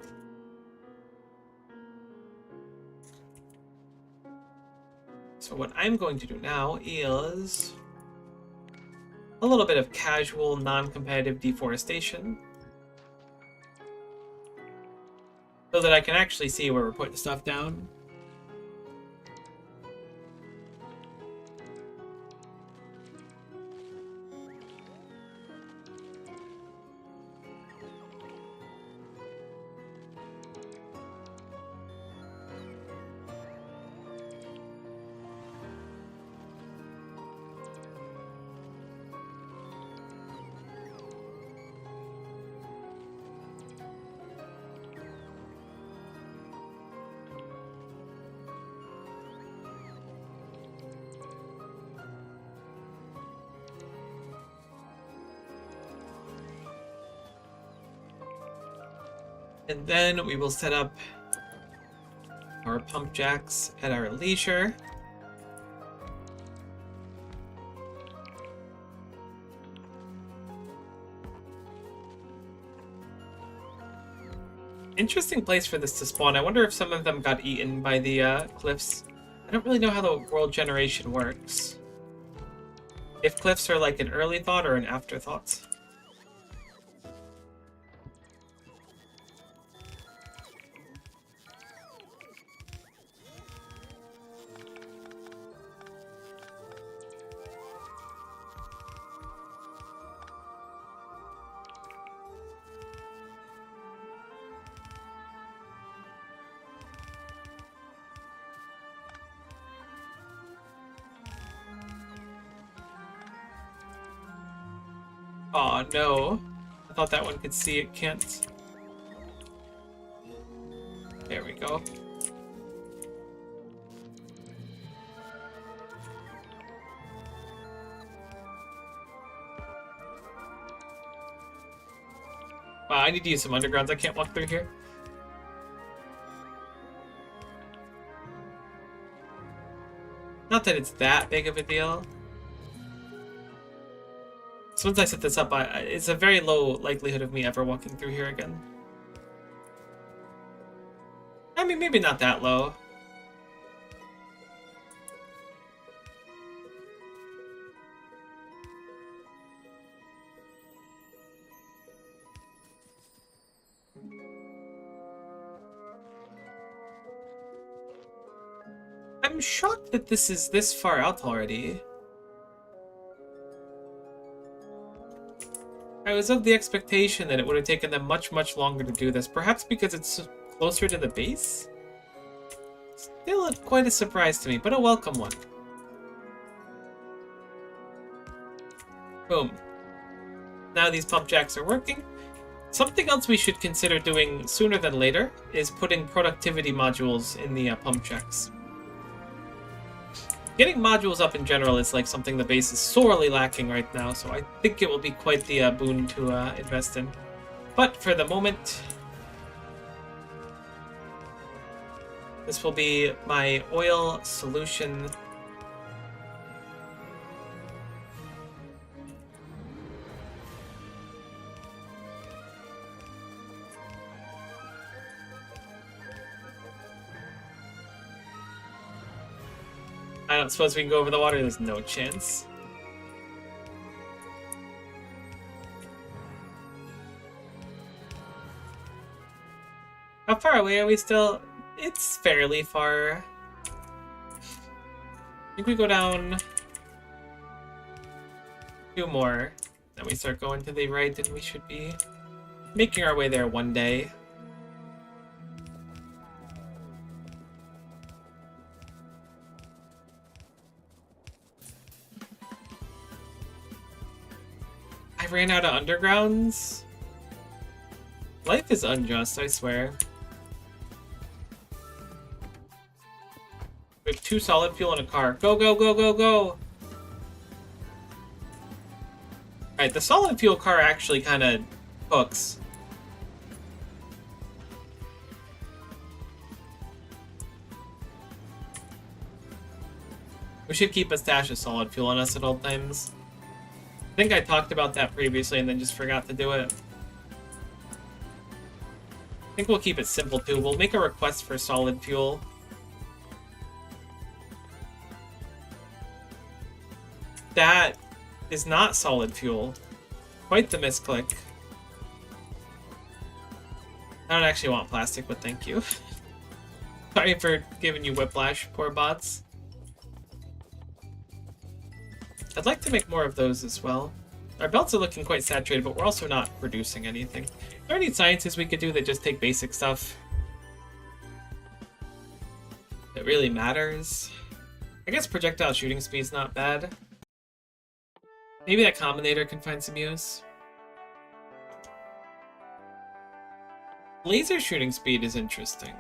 So what I'm going to do now is a little bit of casual, non-competitive deforestation, so that I can actually see where we're putting stuff down. And then we will set up our pump jacks at our leisure. Interesting place for this to spawn. I wonder if some of them got eaten by the cliffs. I don't really know how the world generation works. If cliffs are like an early thought or an afterthought. Aw, no. I thought that one could see, it can't. There we go. Wow, I need to use some undergrounds. I can't walk through here. Not that it's that big of a deal. So once I set this up, it's a very low likelihood of me ever walking through here again. I mean, maybe not that low. I'm shocked that this is this far out already. I was of the expectation that it would have taken them much, much longer to do this. Perhaps because it's closer to the base? Still quite a surprise to me, but a welcome one. Boom. Now these pump jacks are working. Something else we should consider doing sooner than later is putting productivity modules in the pump jacks. Getting modules up in general is like something the base is sorely lacking right now, so I think it will be quite the boon to invest in. But for the moment, this will be my oil solution. I don't suppose we can go over the water. There's no chance. How far away are we still? It's fairly far. I think we go down 2 more. Then we start going to the right, and we should be making our way there one day. I ran out of undergrounds? Life is unjust, I swear. We have 2 solid fuel in a car. Go, go, go, go, go! Alright, the solid fuel car actually kind of hooks. We should keep a stash of solid fuel on us at all times. I think I talked about that previously and then just forgot to do it. I think we'll keep it simple too. We'll make a request for solid fuel. That is not solid fuel. Quite the misclick. I don't actually want plastic, but thank you. Sorry for giving you whiplash, poor bots. I'd like to make more of those as well. Our belts are looking quite saturated, but we're also not producing anything. Are there any sciences we could do that just take basic stuff that really matters? I guess projectile shooting speed's not bad. Maybe that combinator can find some use. Laser shooting speed is interesting.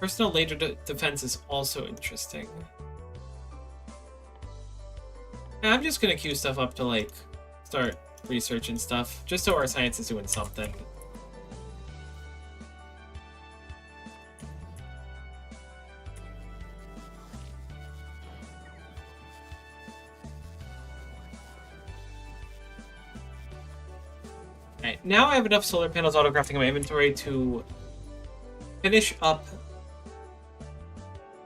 Personal laser defense is also interesting. Yeah, I'm just gonna queue stuff up to like start researching stuff, just so our science is doing something. Alright, now I have enough solar panels auto-crafting in my inventory to finish up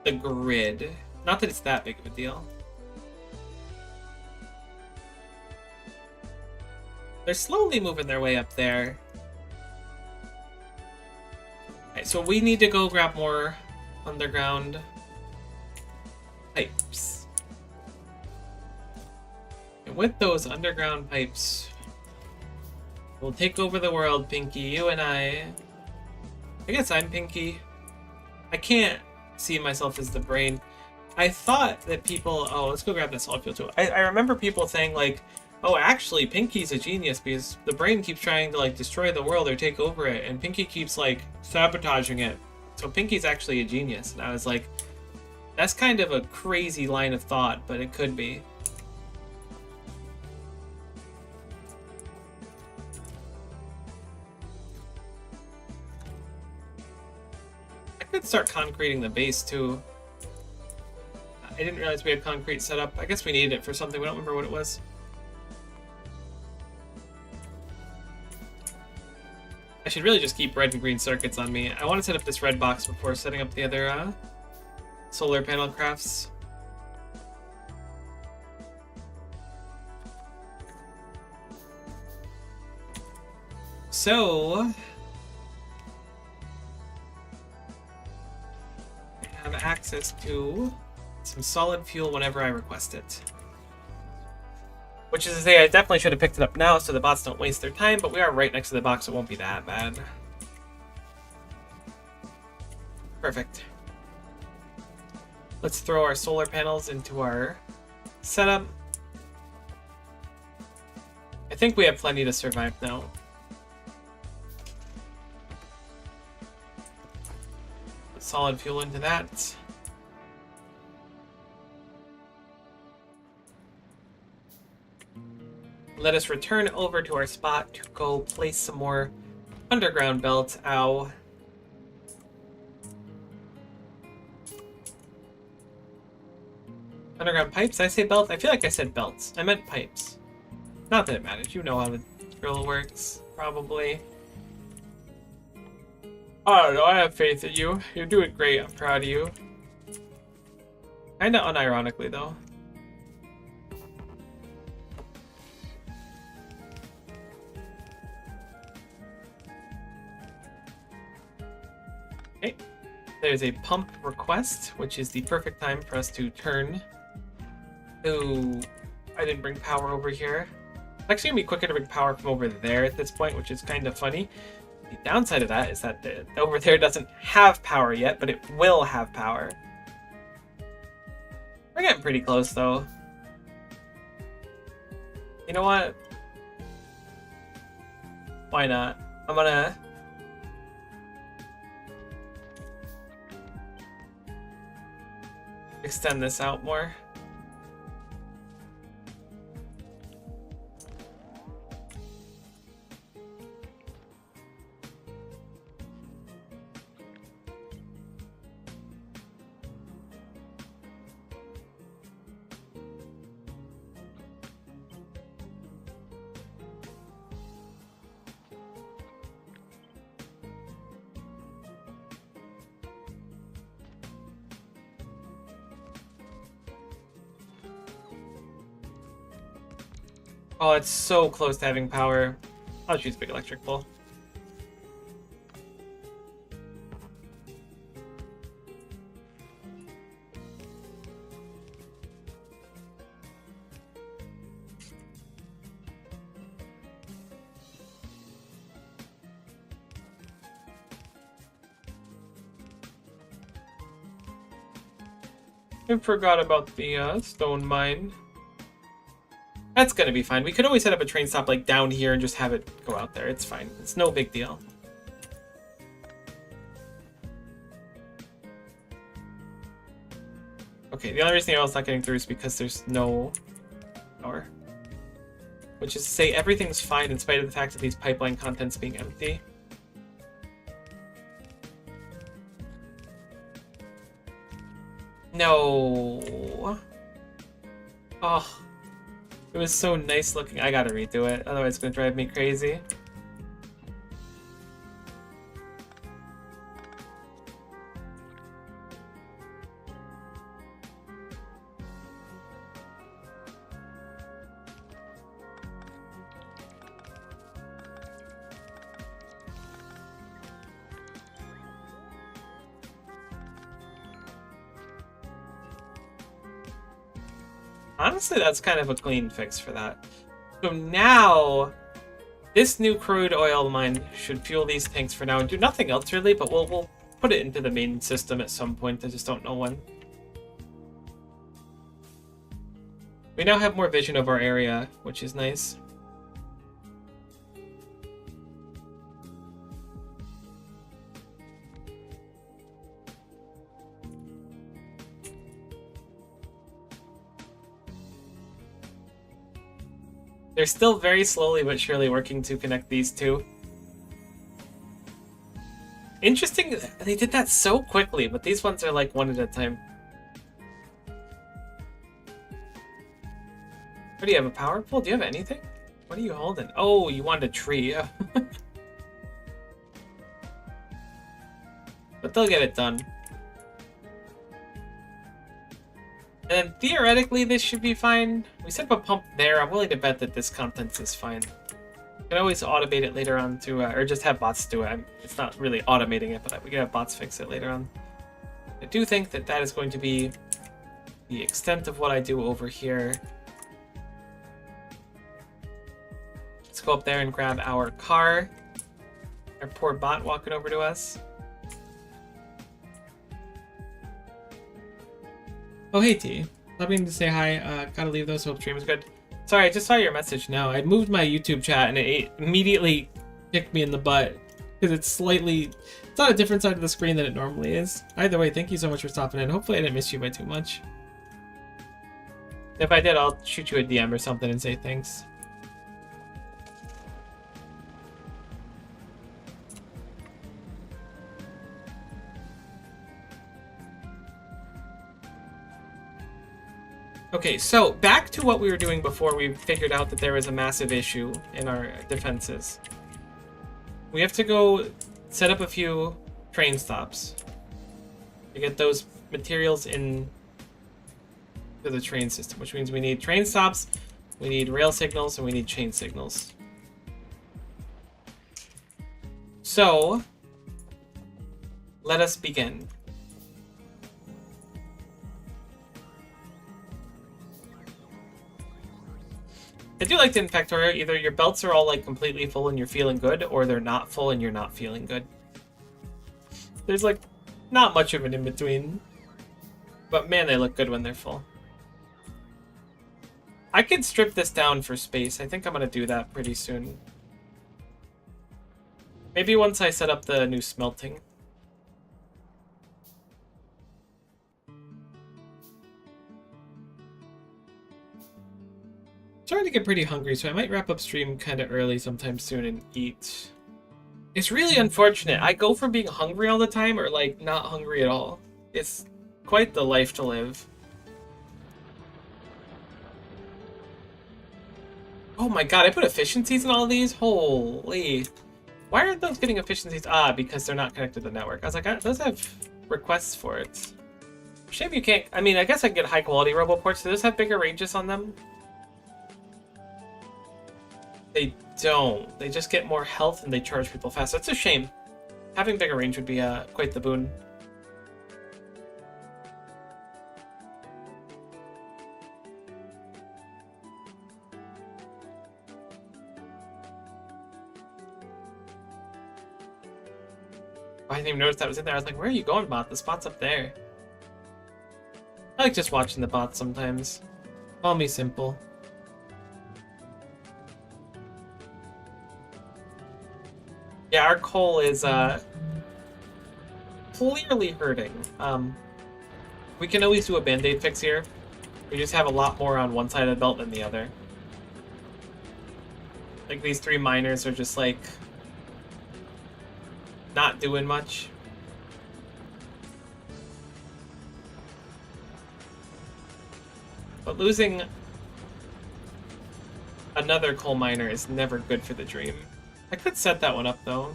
the grid. Not that it's that big of a deal. They're slowly moving their way up there. Alright, so we need to go grab more underground pipes. And with those underground pipes, we'll take over the world, Pinky. You and I guess I'm Pinky. I can't see myself as the brain. I thought that people... Oh, let's go grab that solid fuel too. I remember people saying, like, oh, actually, Pinky's a genius because the brain keeps trying to, like, destroy the world or take over it, and Pinky keeps, like, sabotaging it. So Pinky's actually a genius. And I was like, that's kind of a crazy line of thought, but it could be. I could start concreting the base, too. I didn't realize we had concrete set up. I guess we needed it for something. We don't remember what it was. I should really just keep red and green circuits on me. I want to set up this red box before setting up the other solar panel crafts. So... I have access to some solid fuel whenever I request it. Which is to say, I definitely should have picked it up now so the bots don't waste their time, but we are right next to the box, so it won't be that bad. Perfect. Let's throw our solar panels into our setup. I think we have plenty to survive now. Put solid fuel into that. Let us return over to our spot to go place some more underground belts. Ow. Underground pipes? Did I say belts? I feel like I said belts. I meant pipes. Not that it matters. You know how the drill works, probably. I don't know. I have faith in you. You're doing great. I'm proud of you. Kinda unironically, though. Okay, there's a pump request, which is the perfect time for us to turn. Ooh, I didn't bring power over here. It's actually gonna be quicker to bring power from over there at this point, which is kind of funny. The downside of that is that over there doesn't have power yet, but it will have power. We're getting pretty close, though. You know what? Why not? I'm gonna... extend this out more. Oh, it's so close to having power. I'll choose big electric pole. I forgot about the stone mine. That's gonna be fine. We could always set up a train stop like down here and just have it go out there. It's fine. It's no big deal. Okay, the only reason I was not getting through is because there's no power. Which is to say everything's fine in spite of the fact of these pipeline contents being empty. No. Oh. It was so nice looking. I gotta redo it, otherwise it's gonna drive me crazy. Honestly, that's kind of a clean fix for that. So now, this new crude oil mine should fuel these tanks for now and do nothing else really, but we'll put it into the main system at some point. I just don't know when. We now have more vision of our area, which is nice. They're still very slowly but surely working to connect these two. Interesting, they did that so quickly, but these ones are like one at a time. What do you have, a power pole? Do you have anything? What are you holding? Oh, you wanted a tree. But they'll get it done. And then theoretically this should be fine. We set up a pump there. I'm willing to bet that this contents is fine. You can always automate it later on to, or just have bots do it. It's not really automating it, but we can have bots fix it later on. I do think that that is going to be the extent of what I do over here. Let's go up there and grab our car. Our poor bot walking over to us. Oh, hey T. Loving to say hi. Gotta leave those. Hope stream is good. Sorry, I just saw your message now. I moved my YouTube chat and it immediately kicked me in the butt. Because it's on a different side of the screen than it normally is. Either way, thank you so much for stopping in. Hopefully I didn't miss you by too much. If I did, I'll shoot you a DM or something and say thanks. Okay, so back to what we were doing before we figured out that there was a massive issue in our defenses. We have to go set up a few train stops to get those materials in to the train system, which means we need train stops, we need rail signals, and we need chain signals. So, let us begin. I do like the Factorio, either your belts are all like completely full and you're feeling good, or they're not full and you're not feeling good. There's like not much of an in between. But man, they look good when they're full. I could strip this down for space. I think I'm gonna do that pretty soon. Maybe once I set up the new smelting. Starting to get pretty hungry, so I might wrap up stream kind of early sometime soon and eat. It's really unfortunate. I go from being hungry all the time or like not hungry at all. It's quite the life to live. Oh my god, I put efficiencies in all of these? Holy. Why aren't those getting efficiencies? Ah, because they're not connected to the network. I was like, those have requests for it. Shame you can't... I mean, I guess I can get high quality RoboPorts. Do those have bigger ranges on them? They don't. They just get more health and they charge people faster. That's a shame. Having bigger range would be quite the boon. I didn't even notice that was in there. I was like, where are you going, bot? The spot's up there. I like just watching the bots sometimes. Call me simple. Yeah, our coal is clearly hurting. We can always do a band-aid fix here. We just have a lot more on one side of the belt than the other. Like these three miners are just like not doing much. But losing another coal miner is never good for the dream. I could set that one up, though.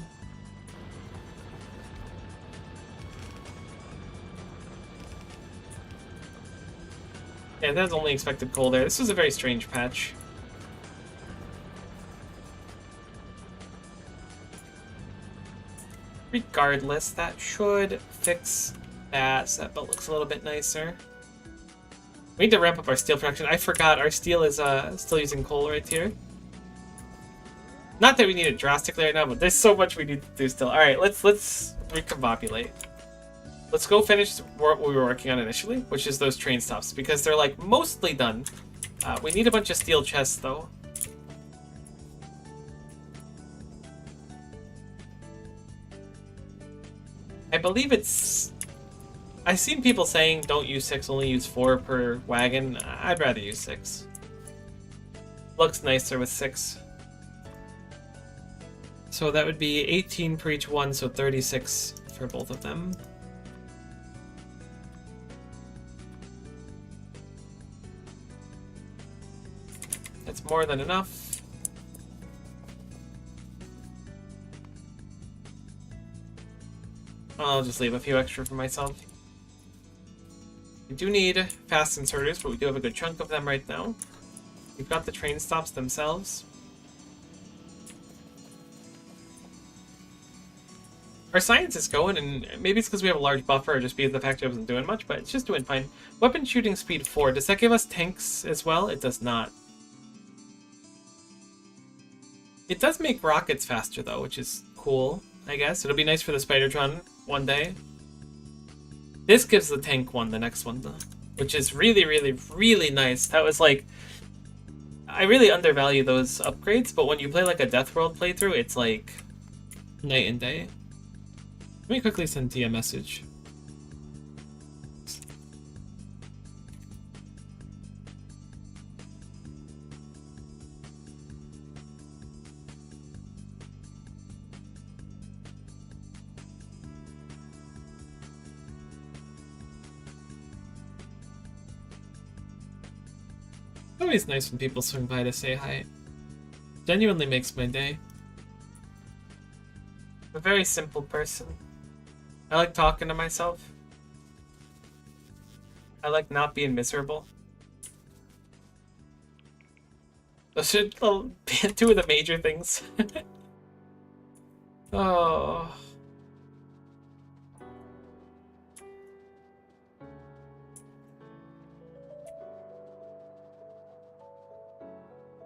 Yeah, that's only expected coal there. This was a very strange patch. Regardless, that should fix that, so that belt looks a little bit nicer. We need to ramp up our steel production. I forgot our steel is still using coal right here. Not that we need it drastically right now, but there's so much we need to do still. All right, let's recombobulate. Let's go finish what we were working on initially, which is those train stops, because they're like mostly done. We need a bunch of steel chests, though. I believe it's... I've seen people saying don't use 6, only use 4 per wagon. I'd rather use 6. Looks nicer with 6. So that would be 18 per each one, so 36 for both of them. That's more than enough. I'll just leave a few extra for myself. We do need fast inserters, but we do have a good chunk of them right now. We've got the train stops themselves. Our science is going, and maybe it's because we have a large buffer, or just because the factory wasn't doing much, but it's just doing fine. Weapon shooting speed 4. Does that give us tanks as well? It does not. It does make rockets faster, though, which is cool, I guess. It'll be nice for the Spidertron one day. This gives the tank one, the next one, though, which is really, really, really nice. That was like... I really undervalue those upgrades, but when you play like a Death World playthrough, it's like night and day. Let me quickly send T a message. It's always nice when people swing by to say hi. Genuinely makes my day. I'm a very simple person. I like talking to myself. I like not being miserable. Those should be 2 of the major things. Oh.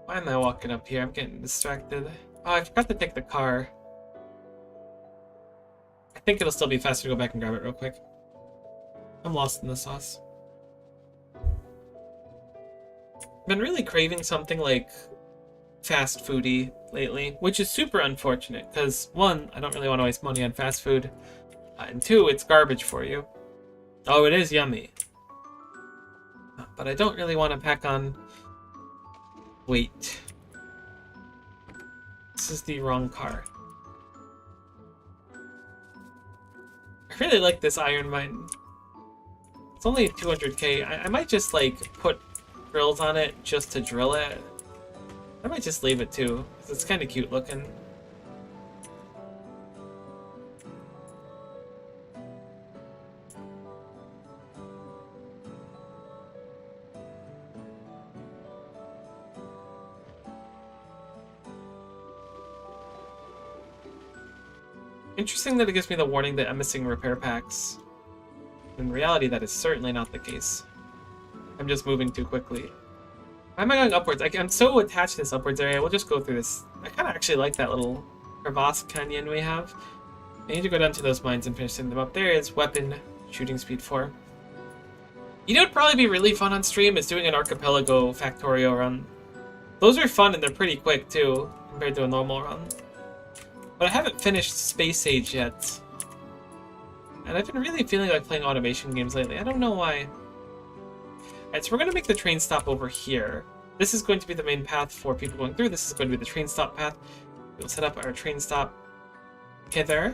Why am I walking up here? I'm getting distracted. Oh, I forgot to take the car. I think it'll still be faster to go back and grab it real quick. I'm lost in the sauce. I've been really craving something like fast foody lately, which is super unfortunate because 1, I don't really want to waste money on fast food, and 2, it's garbage for you. Oh, it is yummy. But I don't really want to pack on weight. This is the wrong car. I really like this iron mine. It's only 200k. I might just like put drills on it just to drill it. I might just leave it too, because it's kind of cute looking. Interesting that it gives me the warning that I'm missing repair packs. In reality, that is certainly not the case. I'm just moving too quickly. Why am I going upwards? I'm so attached to this upwards area. We'll just go through this. I kind of actually like that little crevasse canyon we have. I need to go down to those mines and finish them up. There is weapon shooting speed 4. You know, it'd probably be really fun on stream is doing an archipelago Factorio run. Those are fun and they're pretty quick too, compared to a normal run. But I haven't finished Space Age yet. And I've been really feeling like playing automation games lately. I don't know why. Alright, so we're going to make the train stop over here. This is going to be the main path for people going through. This is going to be the train stop path. We'll set up our train stop hither.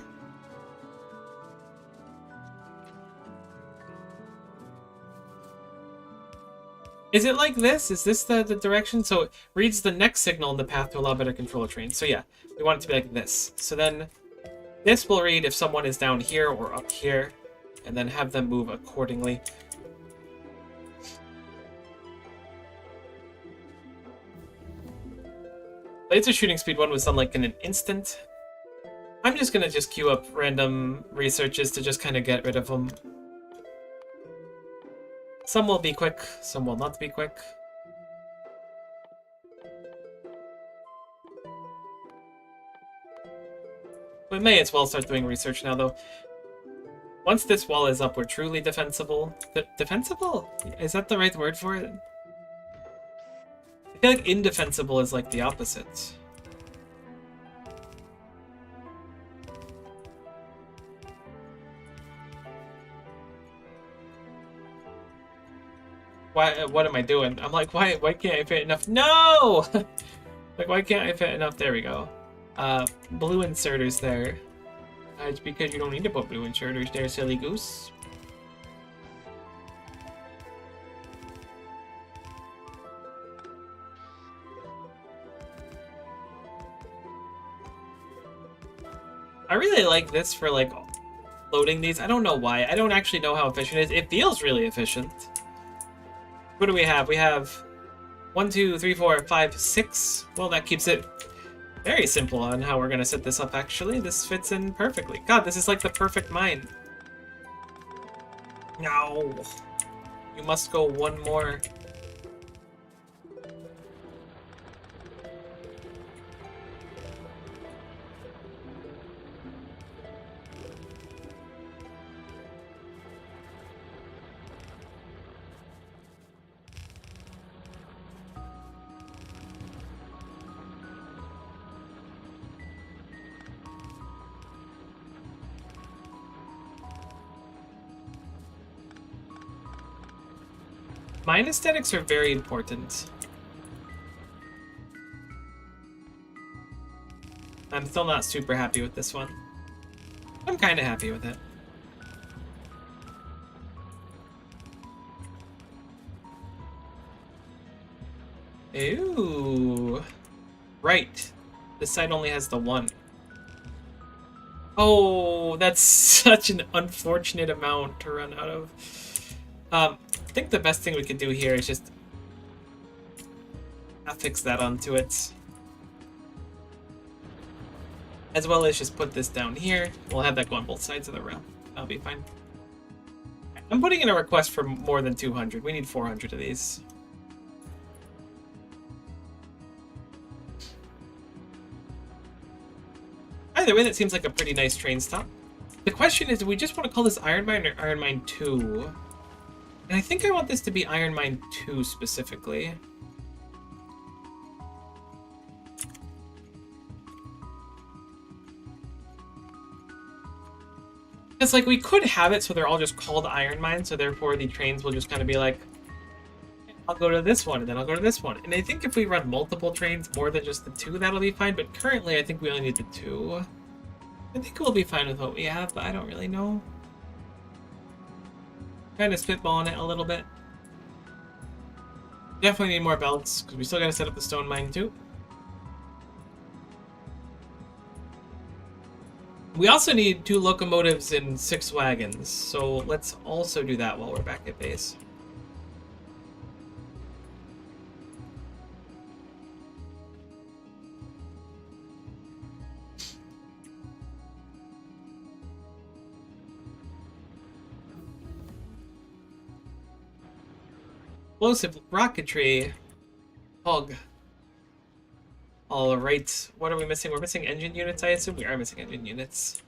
Is it like this? Is this the direction? So it reads the next signal in the path to allow better control of trains. So yeah, we want it to be like this. So then this will read if someone is down here or up here, and then have them move accordingly. Laser shooting speed 1 was done like in an instant. I'm just gonna queue up random researches to just kind of get rid of them. Some will be quick, some will not be quick. We may as well start doing research now, though. Once this wall is up, we're truly defensible. Defensible? Is that the right word for it? I feel like indefensible is like the opposite. Why? What am I doing? I'm like, why can't I fit enough? No! Like, why can't I fit enough? There we go. Blue inserters there. It's because you don't need to put blue inserters there, silly goose. I really like this for, like, loading these. I don't know why. I don't actually know how efficient it is. It feels really efficient. What do we have? We have 1, 2, 3, 4, 5, 6. Well, that keeps it very simple on how we're going to set this up, actually. This fits in perfectly. God, this is like the perfect mine. No. You must go one more. Mine aesthetics are very important. I'm still not super happy with this one. I'm kind of happy with it. Ooh. Right. This side only has the one. Oh, that's such an unfortunate amount to run out of. I think the best thing we could do here is just affix that onto it. As well as just put this down here. We'll have that go on both sides of the rail. That'll be fine. I'm putting in a request for more than 200. We need 400 of these. Either way, that seems like a pretty nice train stop. The question is, do we just want to call this Iron Mine or Iron Mine 2? And I think I want this to be Iron Mine 2 specifically. Because, like, we could have it so they're all just called Iron Mine, so therefore the trains will just kind of be like, I'll go to this one, and then I'll go to this one. And I think if we run multiple trains more than just the 2, that'll be fine, but currently I think we only need the 2. I think we'll be fine with what we have, but I don't really know. Kind of spitballing it a little bit. Definitely need more belts, because we still gotta set up the stone mine too. We also need 2 locomotives and 6 wagons, so let's also do that while we're back at base. Explosive rocketry. Hog. Alright, what are we missing? We're missing engine units, I assume? We are missing engine units.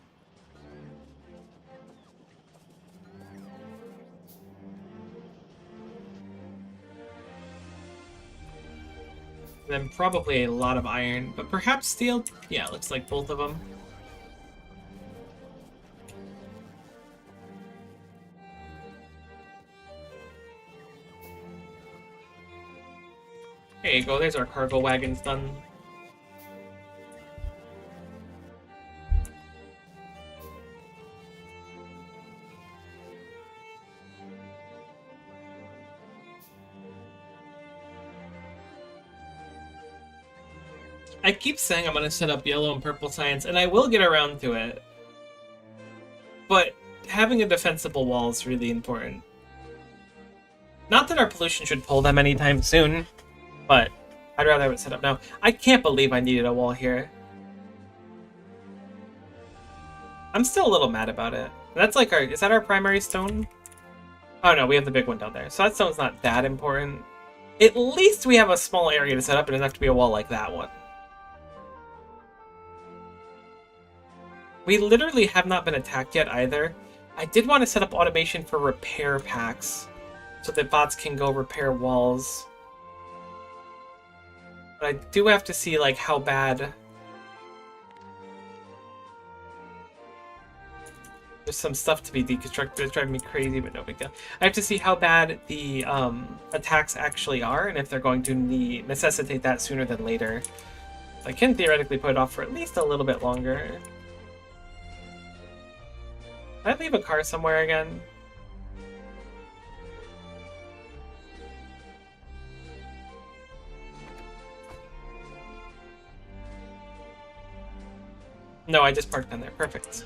And then probably a lot of iron, but perhaps steel? Yeah, looks like both of them. There you go, there's our cargo wagons done. I keep saying I'm going to set up yellow and purple science, and I will get around to it. But having a defensible wall is really important. Not that our pollution should pull them anytime soon, but I'd rather have it set up now. I can't believe I needed a wall here. I'm still a little mad about it. That's like our... Is that our primary stone? Oh no, we have the big one down there. So that stone's not that important. At least we have a small area to set up. It doesn't have to be a wall like that one. We literally have not been attacked yet either. I did want to set up automation for repair packs so that bots can go repair walls. But I do have to see, like, how bad... There's some stuff to be deconstructed. It's driving me crazy, but no big deal. I have to see how bad the attacks actually are, and if they're going to necessitate that sooner than later. I can theoretically put it off for at least a little bit longer. Did I leave a car somewhere again? No, I just parked down there. Perfect.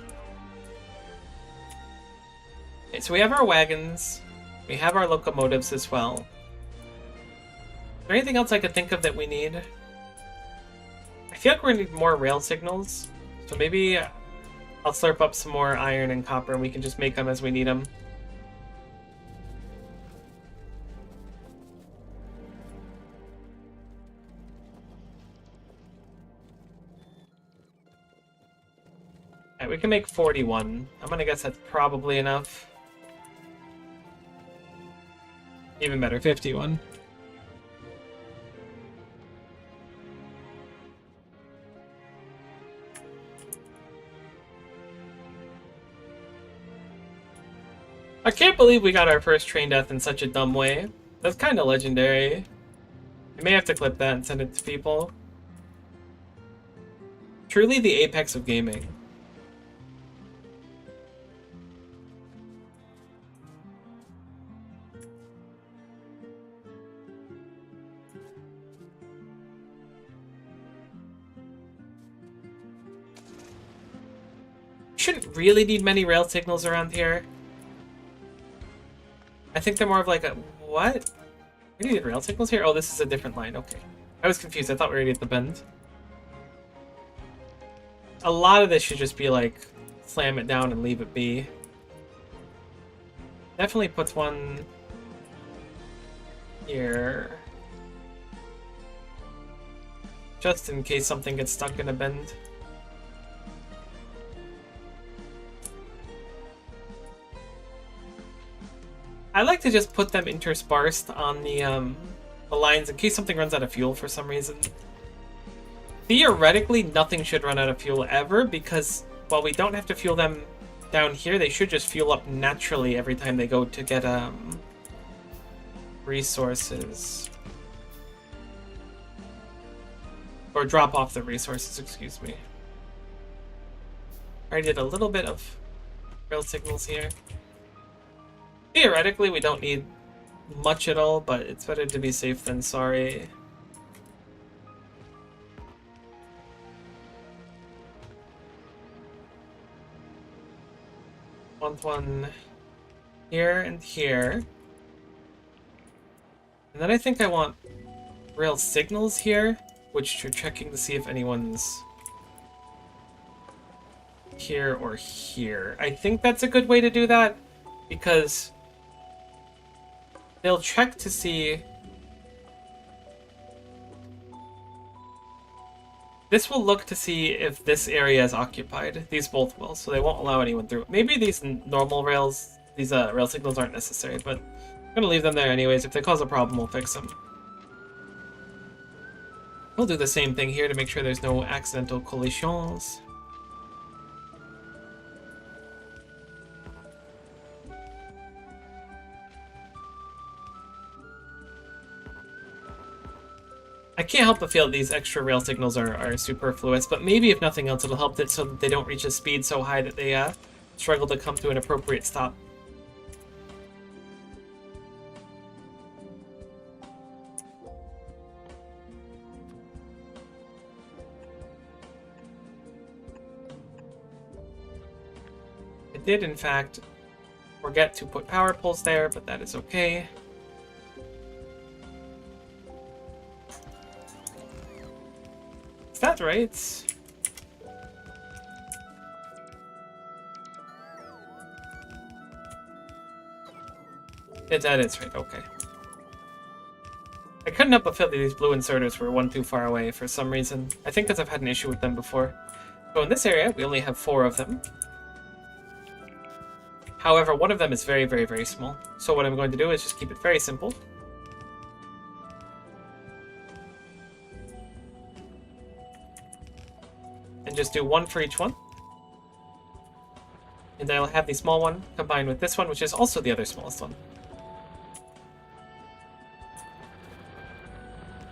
Okay, so we have our wagons. We have our locomotives as well. Is there anything else I could think of that we need? I feel like we're gonna need more rail signals. So maybe I'll slurp up some more iron and copper and we can just make them as we need them. Alright, we can make 41. I'm gonna guess that's probably enough. Even better, 51. I can't believe we got our first train death in such a dumb way. That's kind of legendary. I may have to clip that and send it to people. Truly the apex of gaming. Shouldn't really need many rail signals around here. I think they're more of like a... What? We need rail signals here? Oh, this is a different line. Okay. I was confused. I thought we were already at the bend. A lot of this should just be like, slam it down and leave it be. Definitely puts one here. Just in case something gets stuck in a bend. I like to just put them interspersed on the lines in case something runs out of fuel for some reason. Theoretically, nothing should run out of fuel ever, because while we don't have to fuel them down here, they should just fuel up naturally every time they go to get resources. Or drop off the resources, excuse me. I already did a little bit of rail signals here. Theoretically, we don't need much at all, but it's better to be safe than sorry. Want one here and here. And then I think I want rail signals here, which you're checking to see if anyone's here or here. I think that's a good way to do that, because they'll check to see... This will look to see if this area is occupied. These both will, so they won't allow anyone through. Maybe these normal rails, these rail signals aren't necessary, but I'm gonna leave them there anyways. If they cause a problem, we'll fix them. We'll do the same thing here to make sure there's no accidental collisions. I can't help but feel that these extra rail signals are superfluous, but maybe if nothing else it'll help that so that they don't reach a speed so high that they struggle to come to an appropriate stop. I did in fact forget to put power poles there, but that is okay. Is that right? Yeah, that is right, okay. I couldn't help but feel that these blue inserters were one too far away for some reason. I think because I've had an issue with them before. So in this area, we only have 4 of them. However, one of them is very, very, very small. So what I'm going to do is just keep it very simple. and just do one for each one. And then I'll have the small one combined with this one, which is also the other smallest one.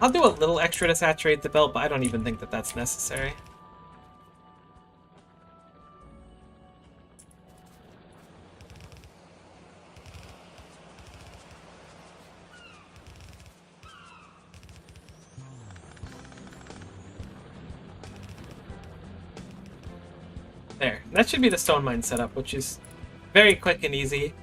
I'll do a little extra to saturate the belt, but I don't even think that that's necessary. There. That should be the stone mine setup, which is very quick and easy.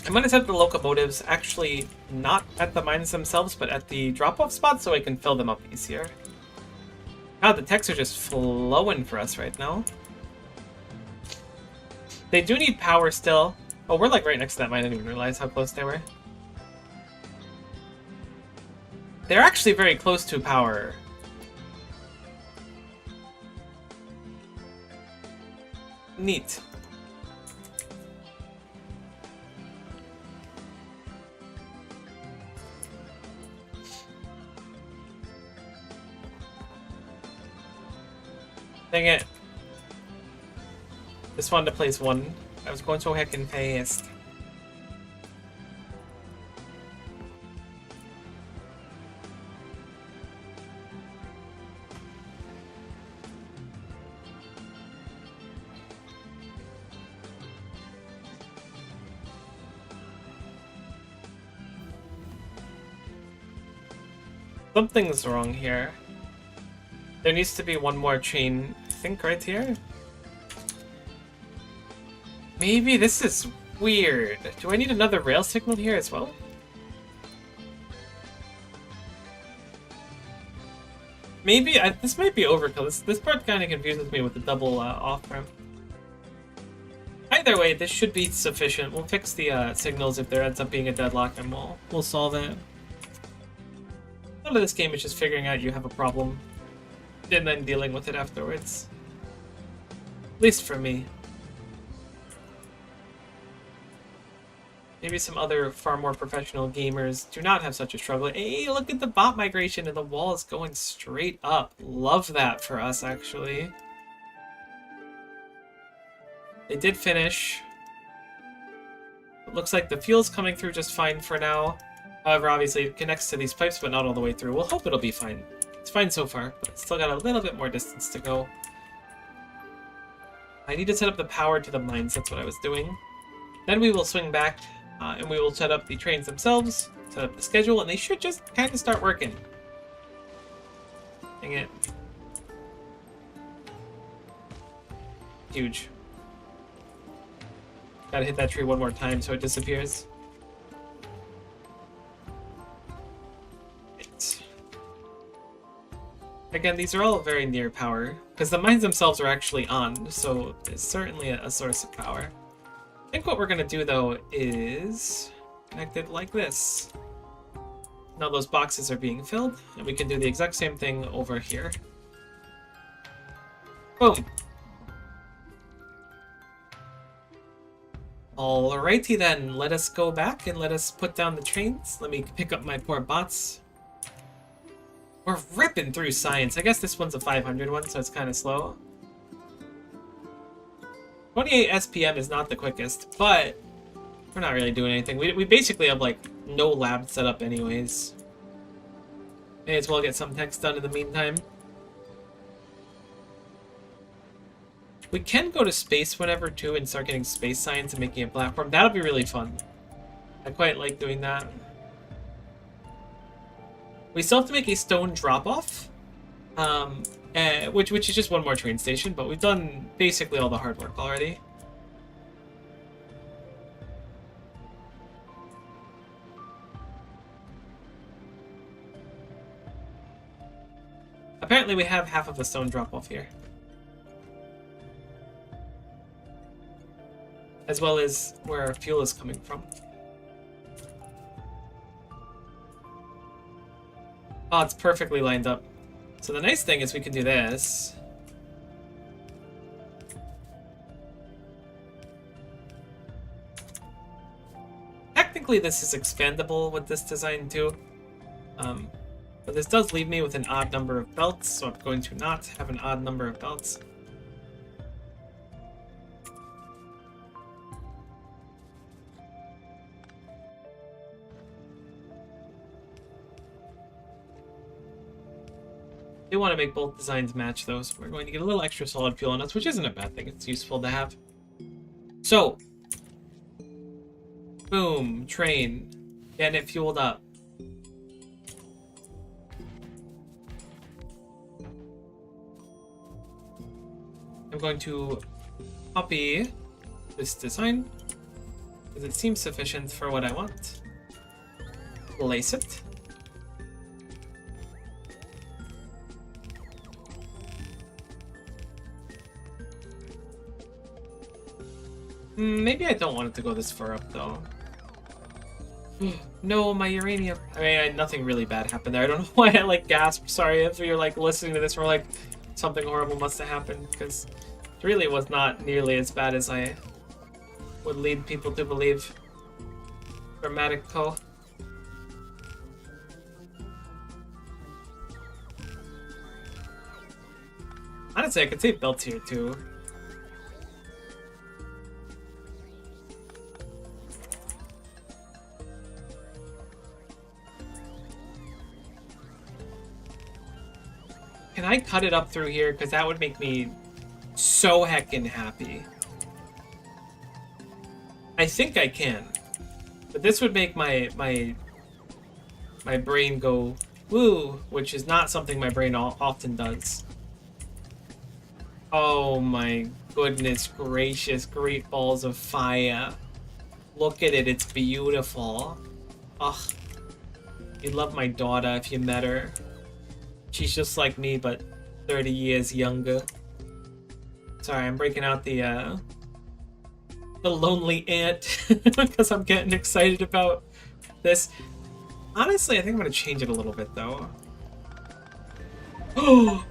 I'm going to set the locomotives actually not at the mines themselves, but at the drop-off spots so I can fill them up easier. God, the techs are just flowing for us right now. They do need power still. Oh, we're like right next to that mine. I didn't even realize how close they were. They're actually very close to power. Neat. Dang it. Just wanted to place one. I was going so heckin' fast. Something's wrong here. There needs to be one more chain, I think, right here? Maybe this is weird. Do I need another rail signal here as well? Maybe, this might be overkill. This part kind of confuses me with the double off-ramp. Either way, this should be sufficient. We'll fix the signals if there ends up being a deadlock, and we'll solve it. A lot of this game is just figuring out you have a problem and then dealing with it afterwards. At least for me. Maybe some other far more professional gamers do not have such a struggle. Hey, look at the bot migration and the wall is going straight up. Love that for us, actually. They did finish. It looks like the fuel's coming through just fine for now. However, obviously it connects to these pipes, but not all the way through. We'll hope it'll be fine. It's fine so far, but it's still got a little bit more distance to go. I need to set up the power to the mines. That's what I was doing. Then we will swing back, and we will set up the trains themselves, set up the schedule, and they should just kind of start working. Dang it. Huge. Gotta hit that tree one more time so it disappears. Again, these are all very near power, because the mines themselves are actually on, so it's certainly a source of power. I think what we're going to do, though, is connect it like this. Now those boxes are being filled, and we can do the exact same thing over here. Boom! Alrighty then, let us go back and let us put down the trains. Let me pick up my poor bots. We're ripping through science. I guess this one's a 500 one, so it's kind of slow. 28 SPM is not the quickest, but we're not really doing anything. We basically have, like, no lab set up anyways. May as well get some text done in the meantime. We can go to space whenever, too, and start getting space science and making a platform. That'll be really fun. I quite like doing that. We still have to make a stone drop-off, which is just one more train station, but we've done basically all the hard work already. Apparently we have half of a stone drop-off here. As well as where our fuel is coming from. Oh, it's perfectly lined up. So the nice thing is we can do this. Technically this is expandable with this design too. But this does leave me with an odd number of belts, so I'm going to not have an odd number of belts. They want to make both designs match though, so we're going to get a little extra solid fuel on us, which isn't a bad thing. It's useful to have. So, boom, train, getting it fueled up. I'm going to copy this design because it seems sufficient for what I want. Place it. Maybe I don't want it to go this far up, though. No, my uranium. I mean, nothing really bad happened there. I don't know why I, like, gasped. Sorry if you're, like, listening to this and we're like, something horrible must have happened, because it really was not nearly as bad as I would lead people to believe. Dramatico. Honestly, I could save belts here, too. Can I cut it up through here? Because that would make me so heckin' happy. I think I can. But this would make my brain go woo, which is not something my brain often does. Oh my goodness gracious, great balls of fire. Look at it, it's beautiful. Ugh. You'd love my daughter if you met her. She's just like me, but 30 years younger. Sorry, I'm breaking out the lonely ant because I'm getting excited about this. Honestly, I think I'm gonna change it a little bit though. Oh!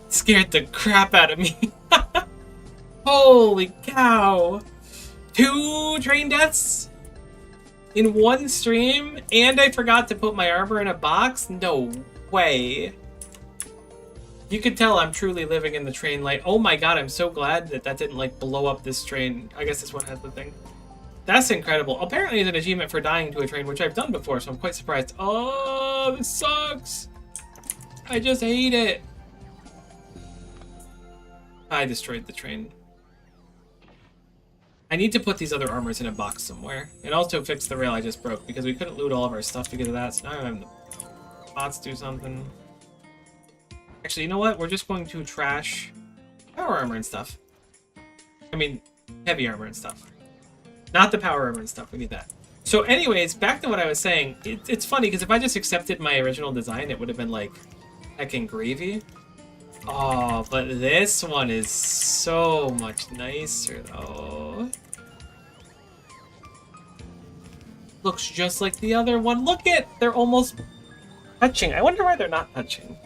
Scared the crap out of me. Holy cow. 2 train deaths in one stream, and I forgot to put my armor in a box? No way. You can tell I'm truly living in the train light. Oh my god, I'm so glad that that didn't like blow up this train. I guess this one has the thing. That's incredible. Apparently it's an achievement for dying to a train, which I've done before, so I'm quite surprised. Oh, this sucks. I just hate it. I destroyed the train. I need to put these other armors in a box somewhere. And also fix the rail I just broke, because we couldn't loot all of our stuff because of that, so now I'm having the bots do something. Actually, you know what? We're just going to trash power armor and stuff. I mean, heavy armor and stuff. Not the power armor and stuff, we need that. So anyways, back to what I was saying. It's funny, because if I just accepted my original design, it would have been like heckin' gravy. Oh, but this one is so much nicer, though. Looks just like the other one. Look at, they're almost touching. I wonder why they're not touching.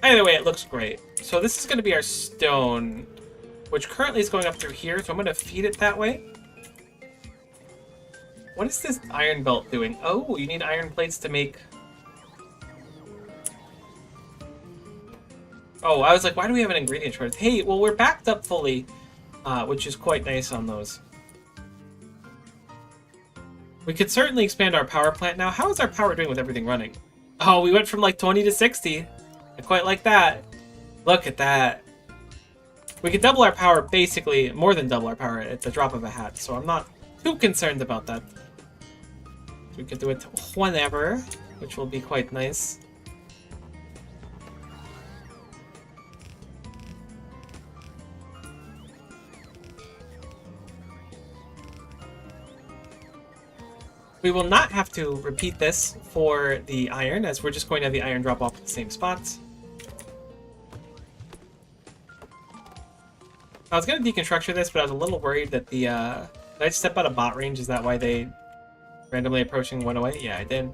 Either way, it looks great. So this is going to be our stone, which currently is going up through here, so I'm going to feed it that way. What is this iron belt doing? Oh, you need iron plates to make... Oh, I was like, why do we have an ingredient shortage? Hey, well, we're backed up fully, which is quite nice on those. We could certainly expand our power plant now. How is our power doing with everything running? Oh, we went from like 20 to 60. I quite like that. Look at that. We could double our power, basically, more than double our power at the drop of a hat, so I'm not too concerned about that. We could do it whenever, which will be quite nice. We will not have to repeat this for the iron, as we're just going to have the iron drop off at the same spots. I was going to deconstructure this, but I was a little worried that the... Did I step out of bot range? Is that why they randomly approaching went away? Yeah, I did.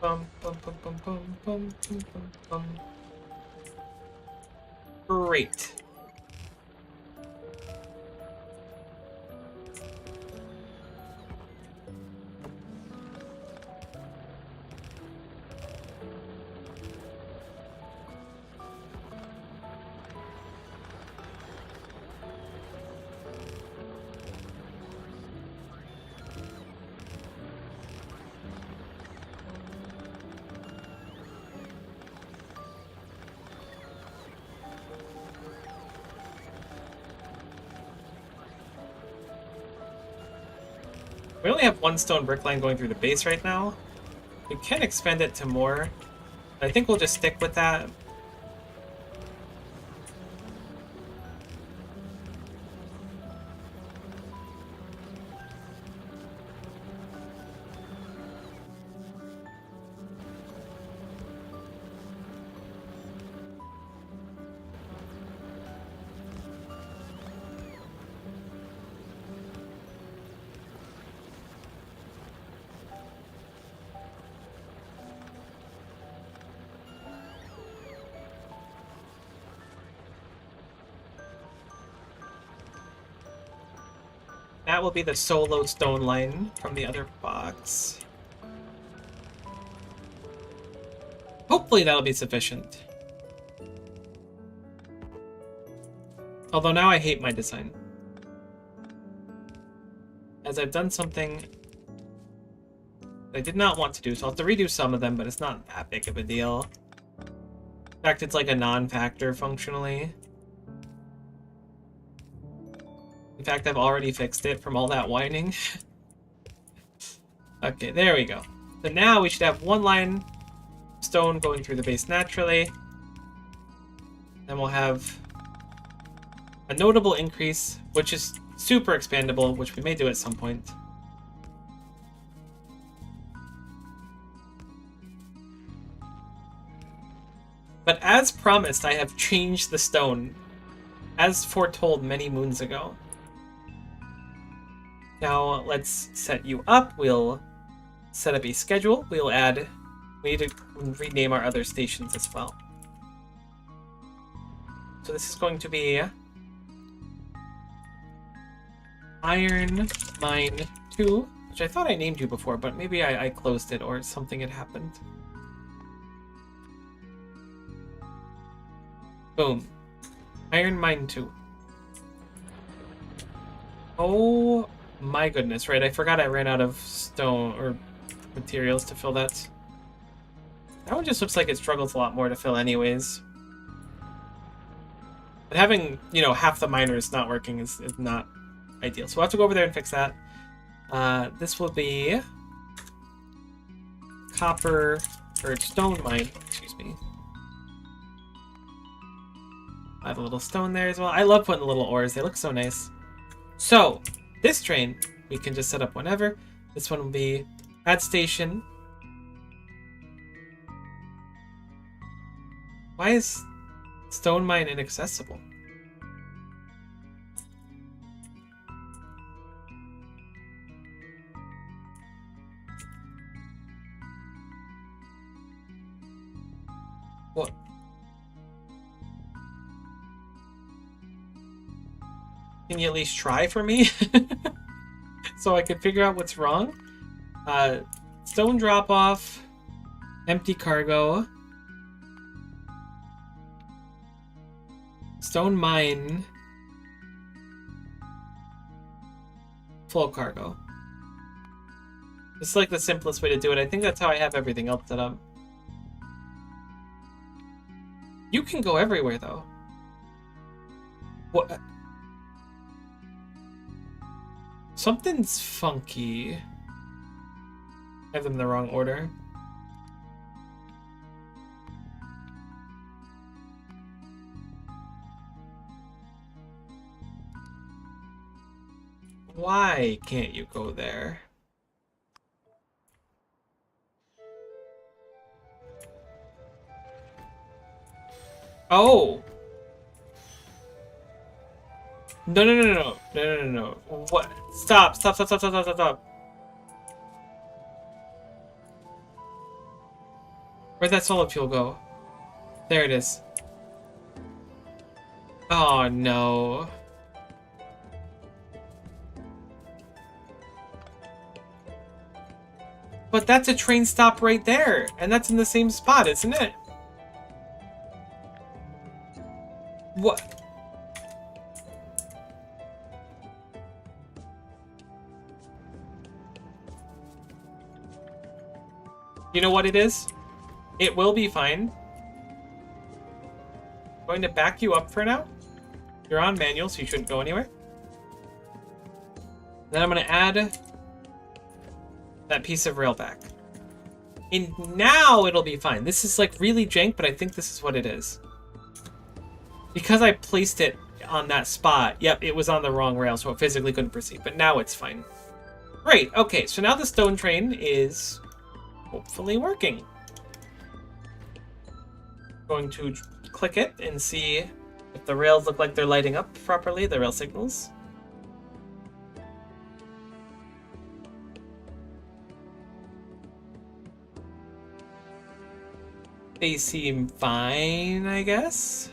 Bum, bum, bum, bum, bum, bum, bum, bum, bum. Great. We only have one stone brick line going through the base right now. We can expand it to more. I think we'll just stick with that. That will be the solo stone line from the other box. Hopefully that'll be sufficient. Although now I hate my design. As I've done something I did not want to do, so I'll have to redo some of them, but it's not that big of a deal. In fact, it's like a non-factor functionally. In fact, I've already fixed it from all that whining. Okay, there we go. So now we should have one line stone going through the base naturally. Then we'll have a notable increase, which is super expandable, which we may do at some point. But as promised, I have changed the stone, as foretold many moons ago. Now let's set you up. We'll set up a schedule. We need to rename our other stations as well. So this is going to be Iron Mine 2, which I thought I named you before, but maybe I closed it or something had happened. Boom. Iron Mine 2. Oh my goodness, right, I forgot I ran out of stone or materials to fill that. That one just looks like it struggles a lot more to fill anyways. But having, you know, half the miners not working is not ideal. So we'll have to go over there and fix that. This will be copper, or stone mine, excuse me. I have a little stone there as well. I love putting the little ores, they look so nice. So, this train, we can just set up whenever. This one will be add station. Why is stone mine inaccessible? What? Can you at least try for me? So I can figure out what's wrong? Stone drop-off, empty cargo, stone mine, full cargo. It's like the simplest way to do it. I think that's how I have everything else set up. You can go everywhere, though. What? Something's funky. I have them in the wrong order. Why can't you go there? Oh! No, no, no, no, no, no, no, no, no. What? Stop, stop, stop, stop, stop, stop, stop, stop. Where'd that solid fuel go? There it is. Oh, no. But that's a train stop right there, and that's in the same spot, isn't it? What? You know what it is? It will be fine. I'm going to back you up for now. You're on manual, so you shouldn't go anywhere. Then I'm going to add that piece of rail back. And now it'll be fine. This is like really jank, but I think this is what it is. Because I placed it on that spot, yep, it was on the wrong rail, so it physically couldn't proceed, but now it's fine. Great, okay, so now the stone train is hopefully working. Going to click it and see if the rails look like they're lighting up properly, the rail signals. They seem fine, I guess.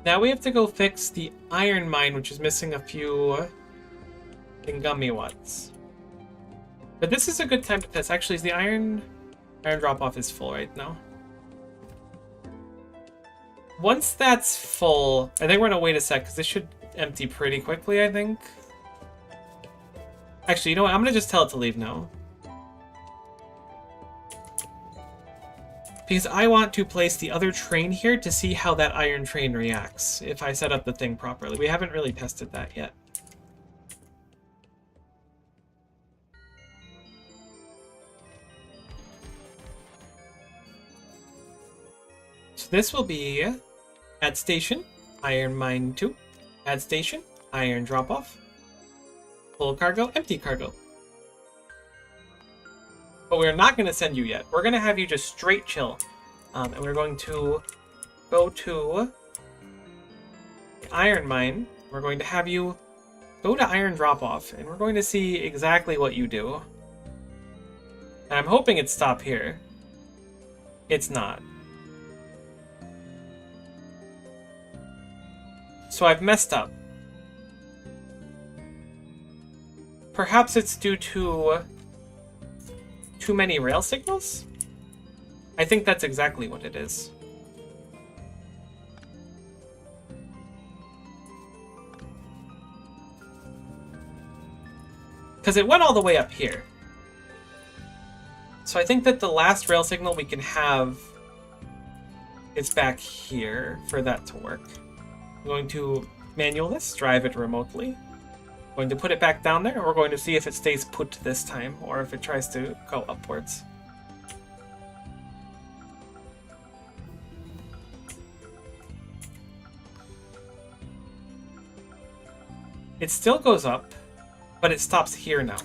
Now we have to go fix the iron mine, which is missing a few Ngummi watts. But this is a good time to test. Actually, is the iron drop-off is full right now. Once that's full, I think we're gonna wait a sec, because this should empty pretty quickly, I think. Actually, you know what? I'm gonna just tell it to leave now. Because I want to place the other train here to see how that iron train reacts, if I set up the thing properly. We haven't really tested that yet. So this will be add station, iron mine 2, add station, iron drop off, full cargo, empty cargo. But we're not going to send you yet. We're going to have you just straight chill. And we're going to go to the iron mine. We're going to have you go to iron drop-off. And we're going to see exactly what you do. And I'm hoping it stops here. It's not. So I've messed up. Perhaps it's due to too many rail signals? I think that's exactly what it is. Because it went all the way up here. So I think that the last rail signal we can have is back here for that to work. I'm going to manual this, drive it remotely. Going to put it back down there, and we're going to see if it stays put this time, or if it tries to go upwards. It still goes up, but it stops here now.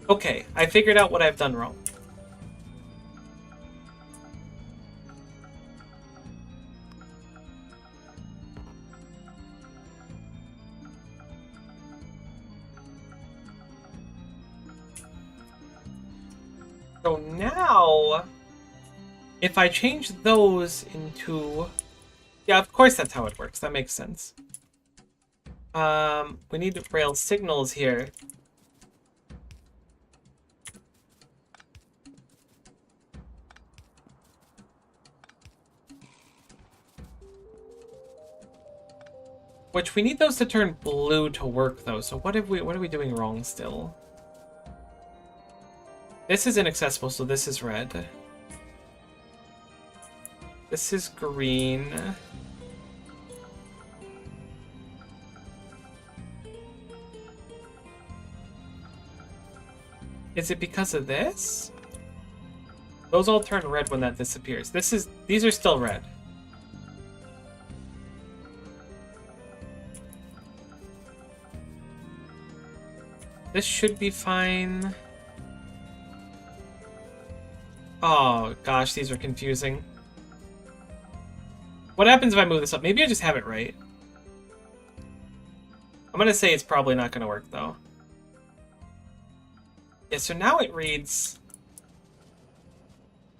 Okay, I figured out what I've done wrong. So now, if I change those into... Yeah, of course that's how it works. That makes sense. We need rail signals here. Which we need those to turn blue to work though. So what are we doing wrong still? This is inaccessible, so this is red. This is green. Is it because of this? Those all turn red when that disappears. These are still red. This should be fine. Oh gosh, these are confusing. What happens if I move this up? Maybe I just have it right. I'm gonna say it's probably not gonna work though. Yeah, so now it reads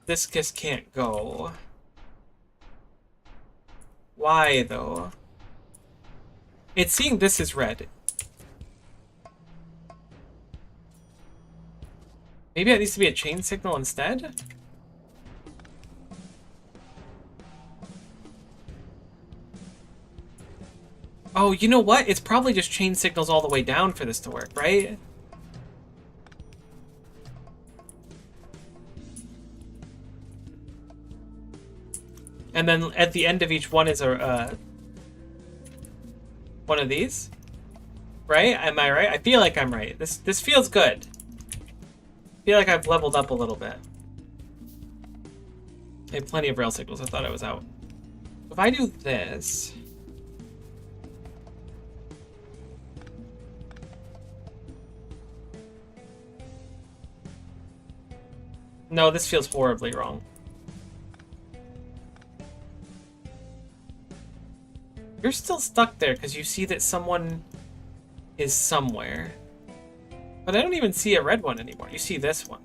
this just can't go. Why though? It's seeing this as red. Maybe it needs to be a chain signal instead? Oh, you know what? It's probably just chain signals all the way down for this to work, right? And then at the end of each one is a one of these, right? Am I right? I feel like I'm right. This feels good. I feel like I've leveled up a little bit. I have plenty of rail signals. I thought I was out. If I do this. No, this feels horribly wrong. You're still stuck there because you see that someone is somewhere. But I don't even see a red one anymore. You see this one.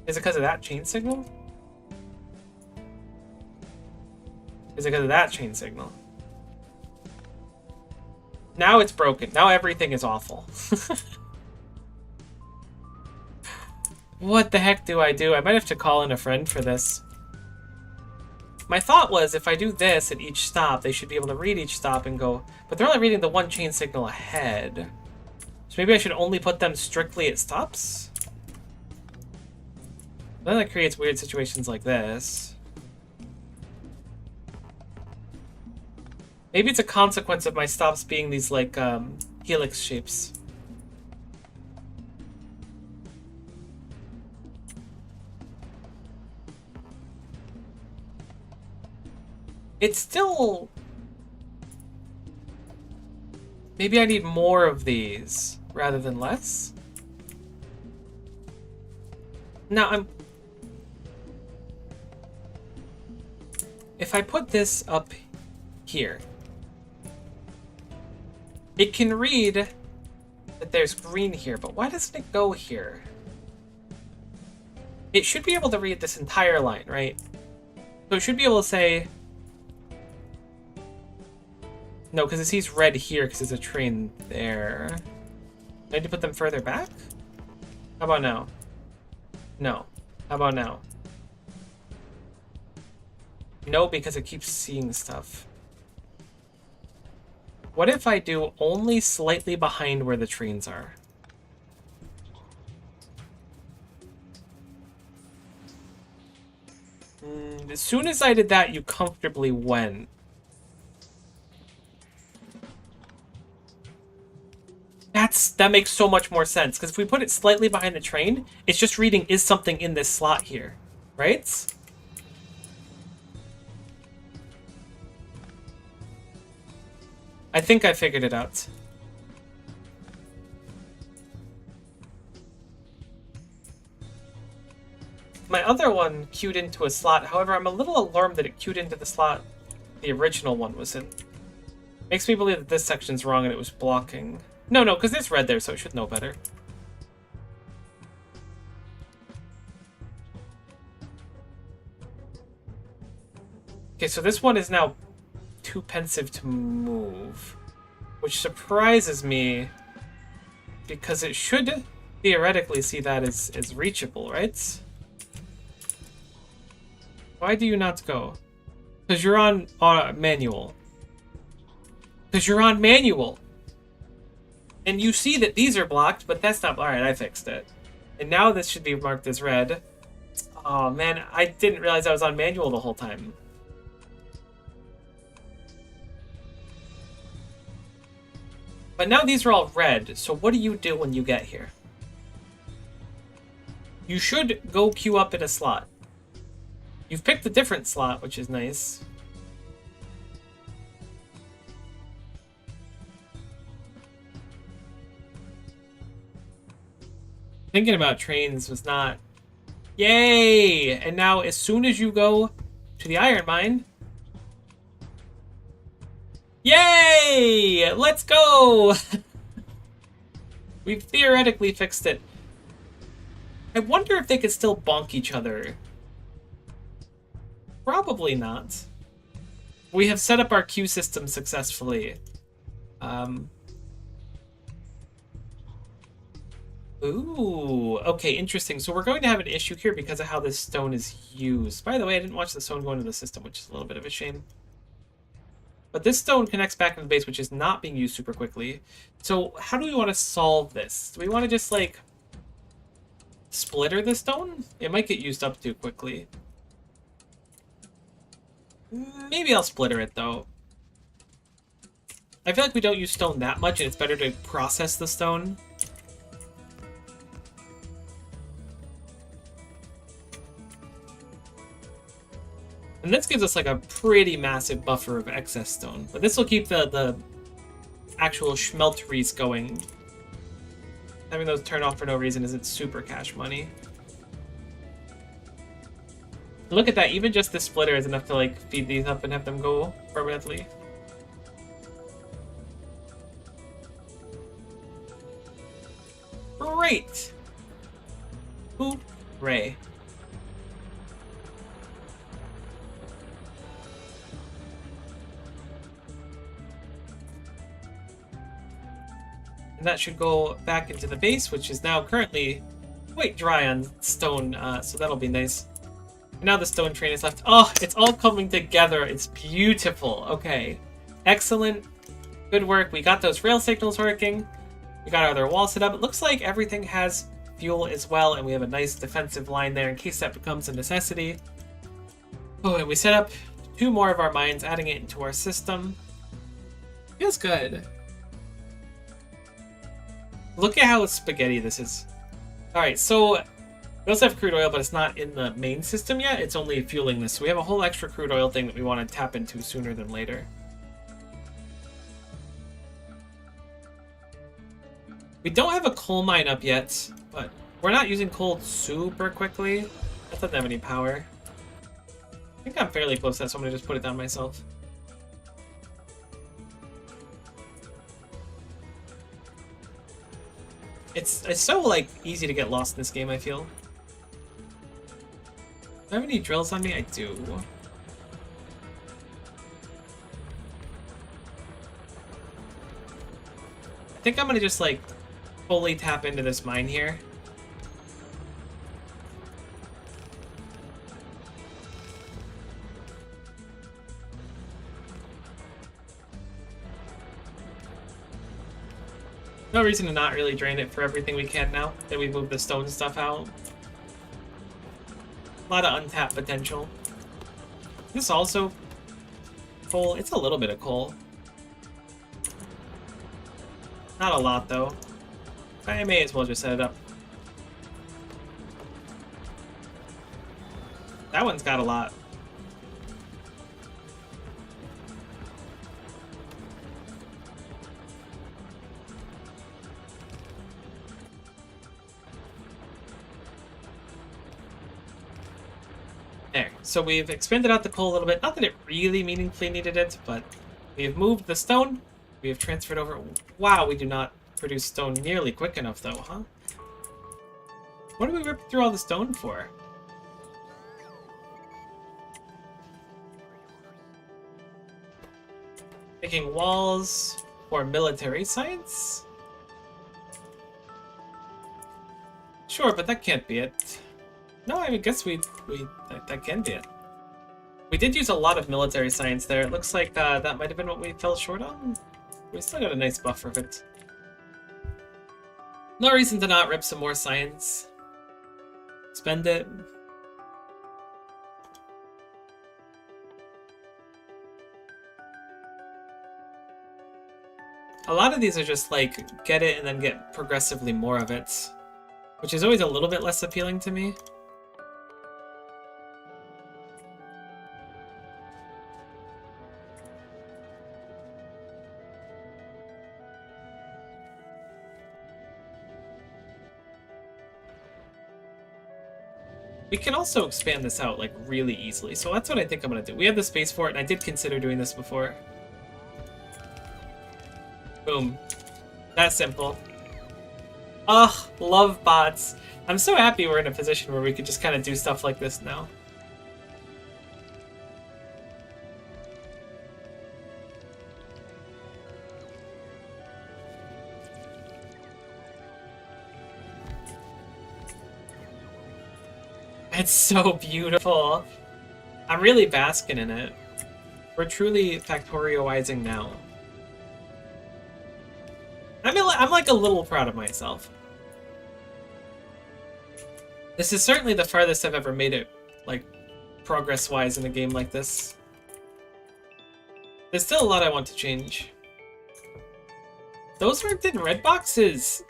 Is it because of that chain signal? Is it because of that chain signal? Now it's broken. Now everything is awful. What the heck do? I might have to call in a friend for this. My thought was if I do this at each stop, they should be able to read each stop and go... But they're only reading the one chain signal ahead. So maybe I should only put them strictly at stops? Then that creates weird situations like this. Maybe it's a consequence of my stops being these, like, helix shapes. It's still... Maybe I need more of these rather than less? Now, if I put this up here, it can read that there's green here, but why doesn't it go here? It should be able to read this entire line, right? So it should be able to say... No, because it sees red here because there's a train there. I need to put them further back? How about now? No. How about now? No, because it keeps seeing stuff. What if I do only slightly behind where the trains are? As soon as I did that, you comfortably went. That makes so much more sense, because if we put it slightly behind the train, it's just reading is something in this slot here, right? I think I figured it out. My other one queued into a slot, however, I'm a little alarmed that it queued into the slot the original one was in. Makes me believe that this section's wrong and it was blocking. No, because there's red there, so it should know better. Okay, so this one is now too pensive to move, which surprises me because it should theoretically see that as reachable, right? Why do you not go? Because you're on manual. Because you're on manual. And you see that these are blocked, but that's not... Alright, I fixed it. And now this should be marked as red. Oh, man, I didn't realize I was on manual the whole time. But now these are all red, so what do you do when you get here? You should go queue up in a slot. You've picked a different slot, which is nice. Thinking about trains was not... Yay! And now as soon as you go to the iron mine, Yay! Let's go! We've theoretically fixed it. I wonder if they could still bonk each other. Probably not. We have set up our queue system successfully. Ooh, okay, interesting. So we're going to have an issue here because of how this stone is used. By the way, I didn't watch the stone go into the system, which is a little bit of a shame. But this stone connects back into the base, which is not being used super quickly. So how do we want to solve this? Do we want to just, like, splitter the stone? It might get used up too quickly. Maybe I'll splitter it, though. I feel like we don't use stone that much, and it's better to process the stone. And this gives us like a pretty massive buffer of excess stone. But this will keep the actual schmelteries going. Having those turn off for no reason isn't super cash money. Look at that, even just this splitter is enough to like feed these up and have them go permanently. Great! Hooray. And that should go back into the base, which is now currently quite dry on stone, so that'll be nice. And now the stone train is left. Oh, it's all coming together. It's beautiful. Okay. Excellent. Good work. We got those rail signals working. We got our other wall set up. It looks like everything has fuel as well, and we have a nice defensive line there in case that becomes a necessity. Oh, and we set up 2 more of our mines, adding it into our system. Feels good. Look at how spaghetti this is. Alright, so we also have crude oil, but it's not in the main system yet. It's only fueling this. So we have a whole extra crude oil thing that we want to tap into sooner than later. We don't have a coal mine up yet, but we're not using coal super quickly. That doesn't have any power. I think I'm fairly close to that, so I'm going to just put it down myself. It's so, like, easy to get lost in this game, I feel. Do I have any drills on me? I do. I think I'm gonna just, like, fully tap into this mine here. No reason to not really drain it for everything we can now that we moved the stone stuff out. A lot of untapped potential. This also coal. It's a little bit of coal. Not a lot though. I may as well just set it up. That one's got a lot. There. So we've expanded out the coal a little bit. Not that it really meaningfully needed it, but we have moved the stone. We have transferred over. Wow, we do not produce stone nearly quick enough, though, huh? What did we rip through all the stone for? Making walls for military science? Sure, but that can't be it. No, I guess that can be it. We did use a lot of military science there. It looks like that might have been what we fell short on. We still got a nice buffer of it. No reason to not rip some more science. Spend it. A lot of these are just like, get it and then get progressively more of it. Which is always a little bit less appealing to me. We can also expand this out, like, really easily, so that's what I think I'm going to do. We have the space for it, and I did consider doing this before. Boom. That simple. Ugh, love bots. I'm so happy we're in a position where we could just kind of do stuff like this now. It's so beautiful. I'm really basking in it. We're truly factorioizing now. I'm like a little proud of myself. This is certainly the farthest I've ever made it, like, progress-wise in a game like this. There's still a lot I want to change. Those weren't in red boxes!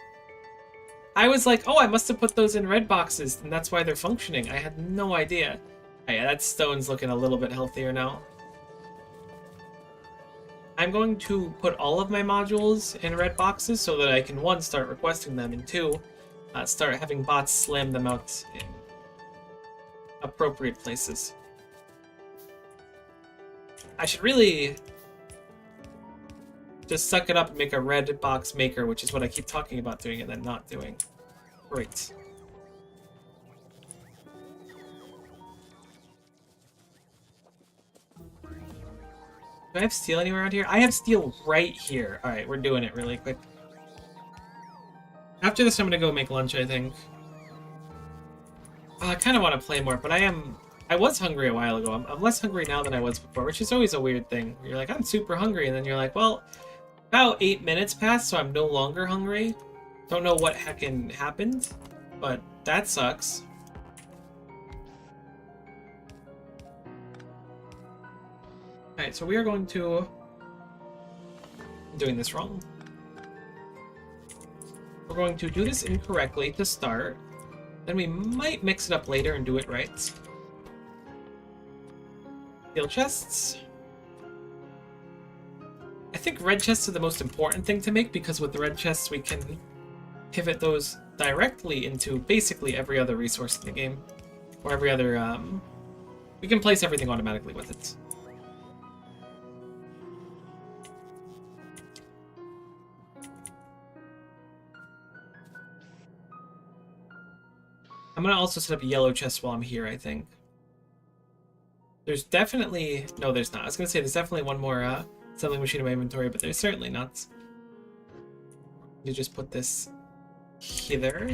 I was like, oh, I must have put those in red boxes, and that's why they're functioning. I had no idea. Oh, yeah, that stone's looking a little bit healthier now. I'm going to put all of my modules in red boxes so that I can, one, start requesting them, and two, start having bots slam them out in appropriate places. I should really just suck it up and make a red box maker, which is what I keep talking about doing and then not doing. Great. Do I have steel anywhere around here? I have steel right here. Alright, we're doing it really quick. After this, I'm gonna go make lunch, I think. I kind of want to play more, but I was hungry a while ago. I'm less hungry now than I was before, which is always a weird thing. You're like, I'm super hungry, and then you're like, well, about 8 minutes passed, so I'm no longer hungry. Don't know what heckin' happened, but that sucks. Alright, so we are going to... I'm doing this wrong. We're going to do this incorrectly to start. Then we might mix it up later and do it right. Steel chests. I think red chests are the most important thing to make because with the red chests we can pivot those directly into basically every other resource in the game. Or every other, we can place everything automatically with it. I'm gonna also set up a yellow chest while I'm here, I think. There's definitely... No, there's not. I was gonna say there's definitely one more selling machine in my inventory, but there's certainly not. You just put this hither.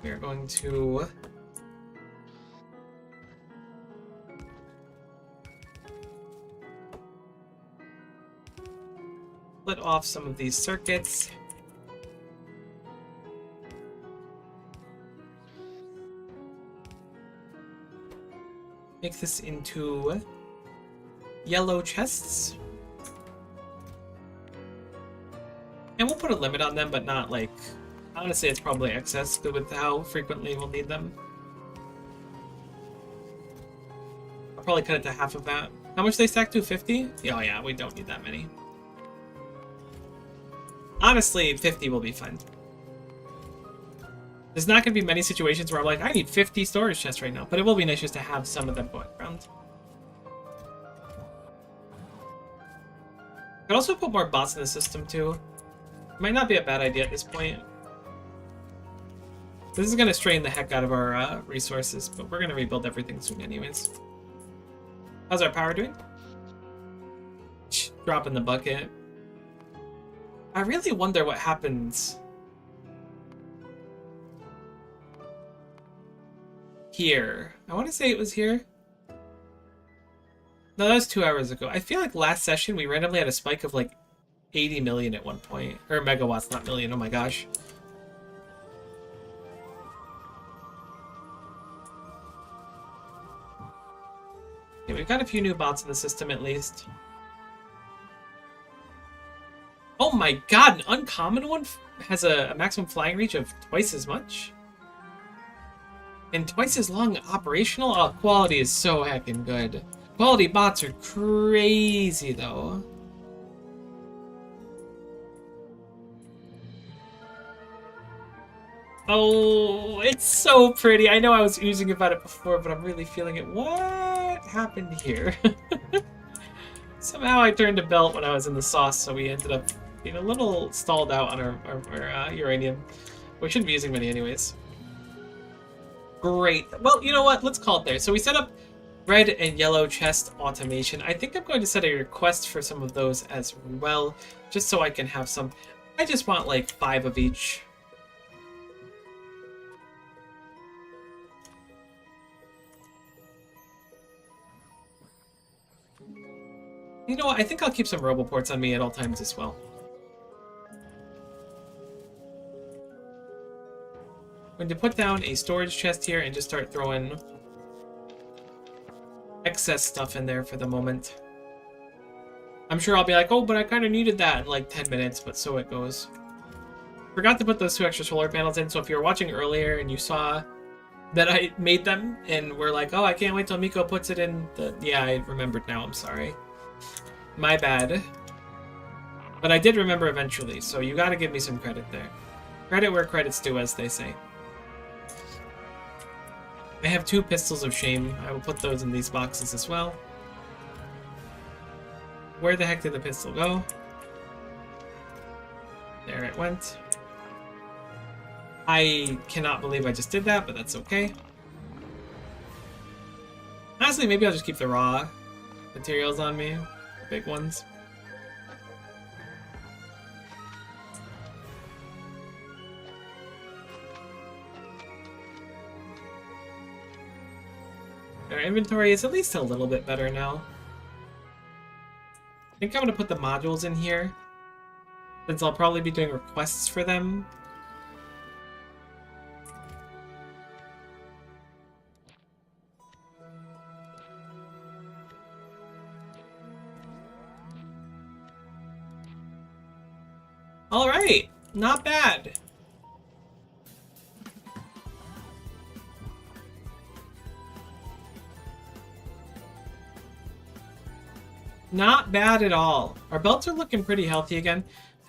We are going to... split off some of these circuits. Make this into yellow chests. And we'll put a limit on them, but not like... Honestly, it's probably excess with how frequently we'll need them. I'll probably cut it to half of that. How much they stack to? 50? Oh yeah, we don't need that many. Honestly, 50 will be fine. There's not going to be many situations where I'm like, I need 50 storage chests right now, but it will be nice just to have some of them going around. Could also put more bots in the system too. Might not be a bad idea at this point. This is going to strain the heck out of our resources, but we're going to rebuild everything soon anyways. How's our power doing? Drop in the bucket. I really wonder what happens here. I want to say it was here. No, that was 2 hours ago. I feel like last session we randomly had a spike of like 80 million at one point. Or megawatts, not million. Oh my gosh. Okay, we've got a few new bots in the system at least. Oh my god, an uncommon one has a maximum flying reach of twice as much? And twice as long operational? Oh, quality is so heckin' good. Quality bots are crazy, though. Oh, it's so pretty. I know I was oozing about it before, but I'm really feeling it. What happened here? Somehow I turned to belt when I was in the sauce, so we ended up being a little stalled out on our uranium. We shouldn't be using many anyways. Great. Well, you know what? Let's call it there. So we set up red and yellow chest automation. I think I'm going to set a request for some of those as well, just so I can have some. I just want like 5 of each. You know what? I think I'll keep some roboports on me at all times as well. I'm going to put down a storage chest here and just start throwing excess stuff in there for the moment. I'm sure I'll be like, oh, but I kind of needed that in like 10 minutes, but so it goes. Forgot to put those 2 extra solar panels in, so if you were watching earlier and you saw that I made them and were like, oh, I can't wait till Miko puts it in the... Yeah, I remembered now, I'm sorry. My bad. But I did remember eventually, so you gotta give me some credit there. Credit where credit's due, as they say. I have 2 pistols of shame. I will put those in these boxes as well. Where the heck did the pistol go? There it went. I cannot believe I just did that, but that's okay. Honestly, maybe I'll just keep the raw materials on me. The big ones. Our inventory is at least a little bit better now. I think I'm going to put the modules in here, since I'll probably be doing requests for them. Alright, not bad. Not bad at all. Our belts are looking pretty healthy again.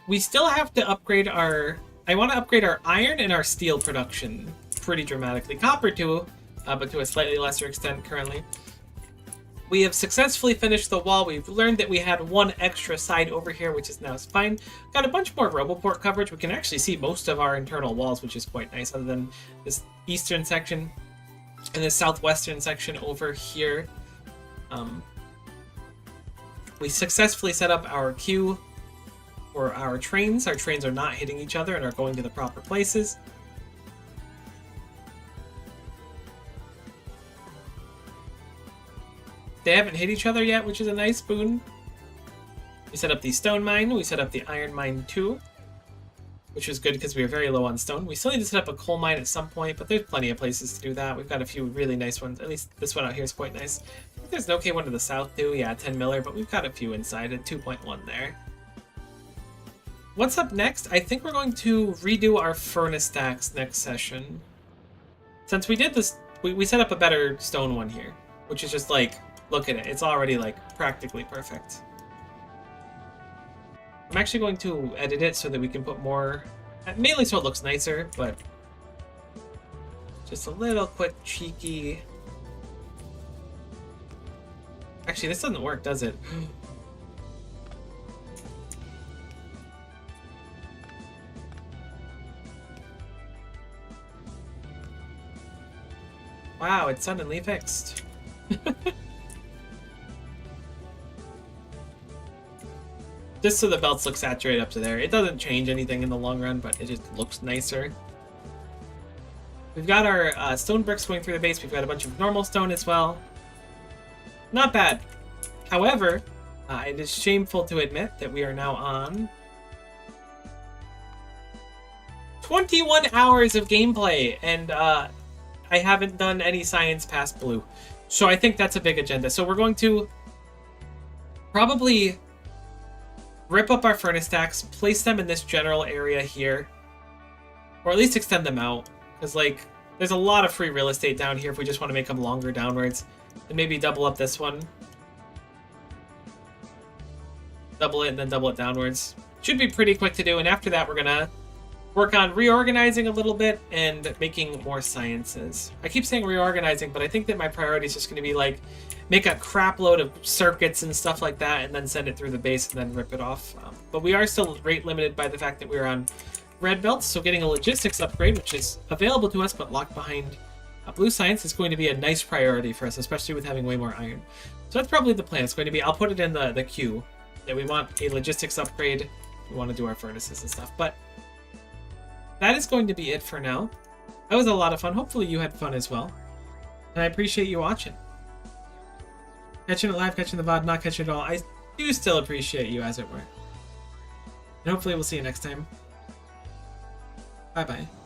We still have to upgrade our... I want to upgrade our iron and our steel production pretty dramatically. Copper too, but to a slightly lesser extent currently. We have successfully finished the wall. We've learned that we had 1 extra side over here, which is now fine. Got a bunch more Roboport coverage. We can actually see most of our internal walls, which is quite nice, other than this eastern section and this southwestern section over here. We successfully set up our queue for our trains. Our trains are not hitting each other and are going to the proper places. They haven't hit each other yet, which is a nice boon. We set up the stone mine. We set up the iron mine too, which was good because we were very low on stone. We still need to set up a coal mine at some point, but there's plenty of places to do that. We've got a few really nice ones. At least this one out here is quite nice. I think there's an okay one to the south too. Yeah, 10 miller, but we've got a few inside at 2.1 there. What's up next? I think we're going to redo our furnace stacks next session. Since we did this, we set up a better stone one here, which is just like, look at it. It's already like practically perfect. I'm actually going to edit it so that we can put more, mainly so it looks nicer, but just a little quick cheeky. Actually, this doesn't work, does it? Wow, it's suddenly fixed. Just so the belts look saturated up to there. It doesn't change anything in the long run, but it just looks nicer. We've got our stone bricks going through the base. We've got a bunch of normal stone as well. Not bad. However, it is shameful to admit that we are now on 21 hours of gameplay, and I haven't done any science past blue. So I think that's a big agenda. So we're going to probably rip up our furnace stacks, place them in this general area here, or at least extend them out, because like there's a lot of free real estate down here if we just want to make them longer downwards. And maybe double up this one, double it, and then double it downwards. Should be pretty quick to do, and after that we're gonna work on reorganizing a little bit and making more sciences. I keep saying reorganizing, but I think that my priority is just going to be like make a crap load of circuits and stuff like that and then send it through the base and then rip it off. But we are still rate limited by the fact that we're on red belts, so getting a logistics upgrade, which is available to us but locked behind blue science, is going to be a nice priority for us, especially with having way more iron. So that's probably the plan. It's going to be, I'll put it in the queue that we want a logistics upgrade. We want to do our furnaces and stuff, but that is going to be it for now. That was a lot of fun. Hopefully you had fun as well. And I appreciate you watching. Catching it live, catching the VOD, not catching it all. I do still appreciate you, as it were. And hopefully we'll see you next time. Bye-bye.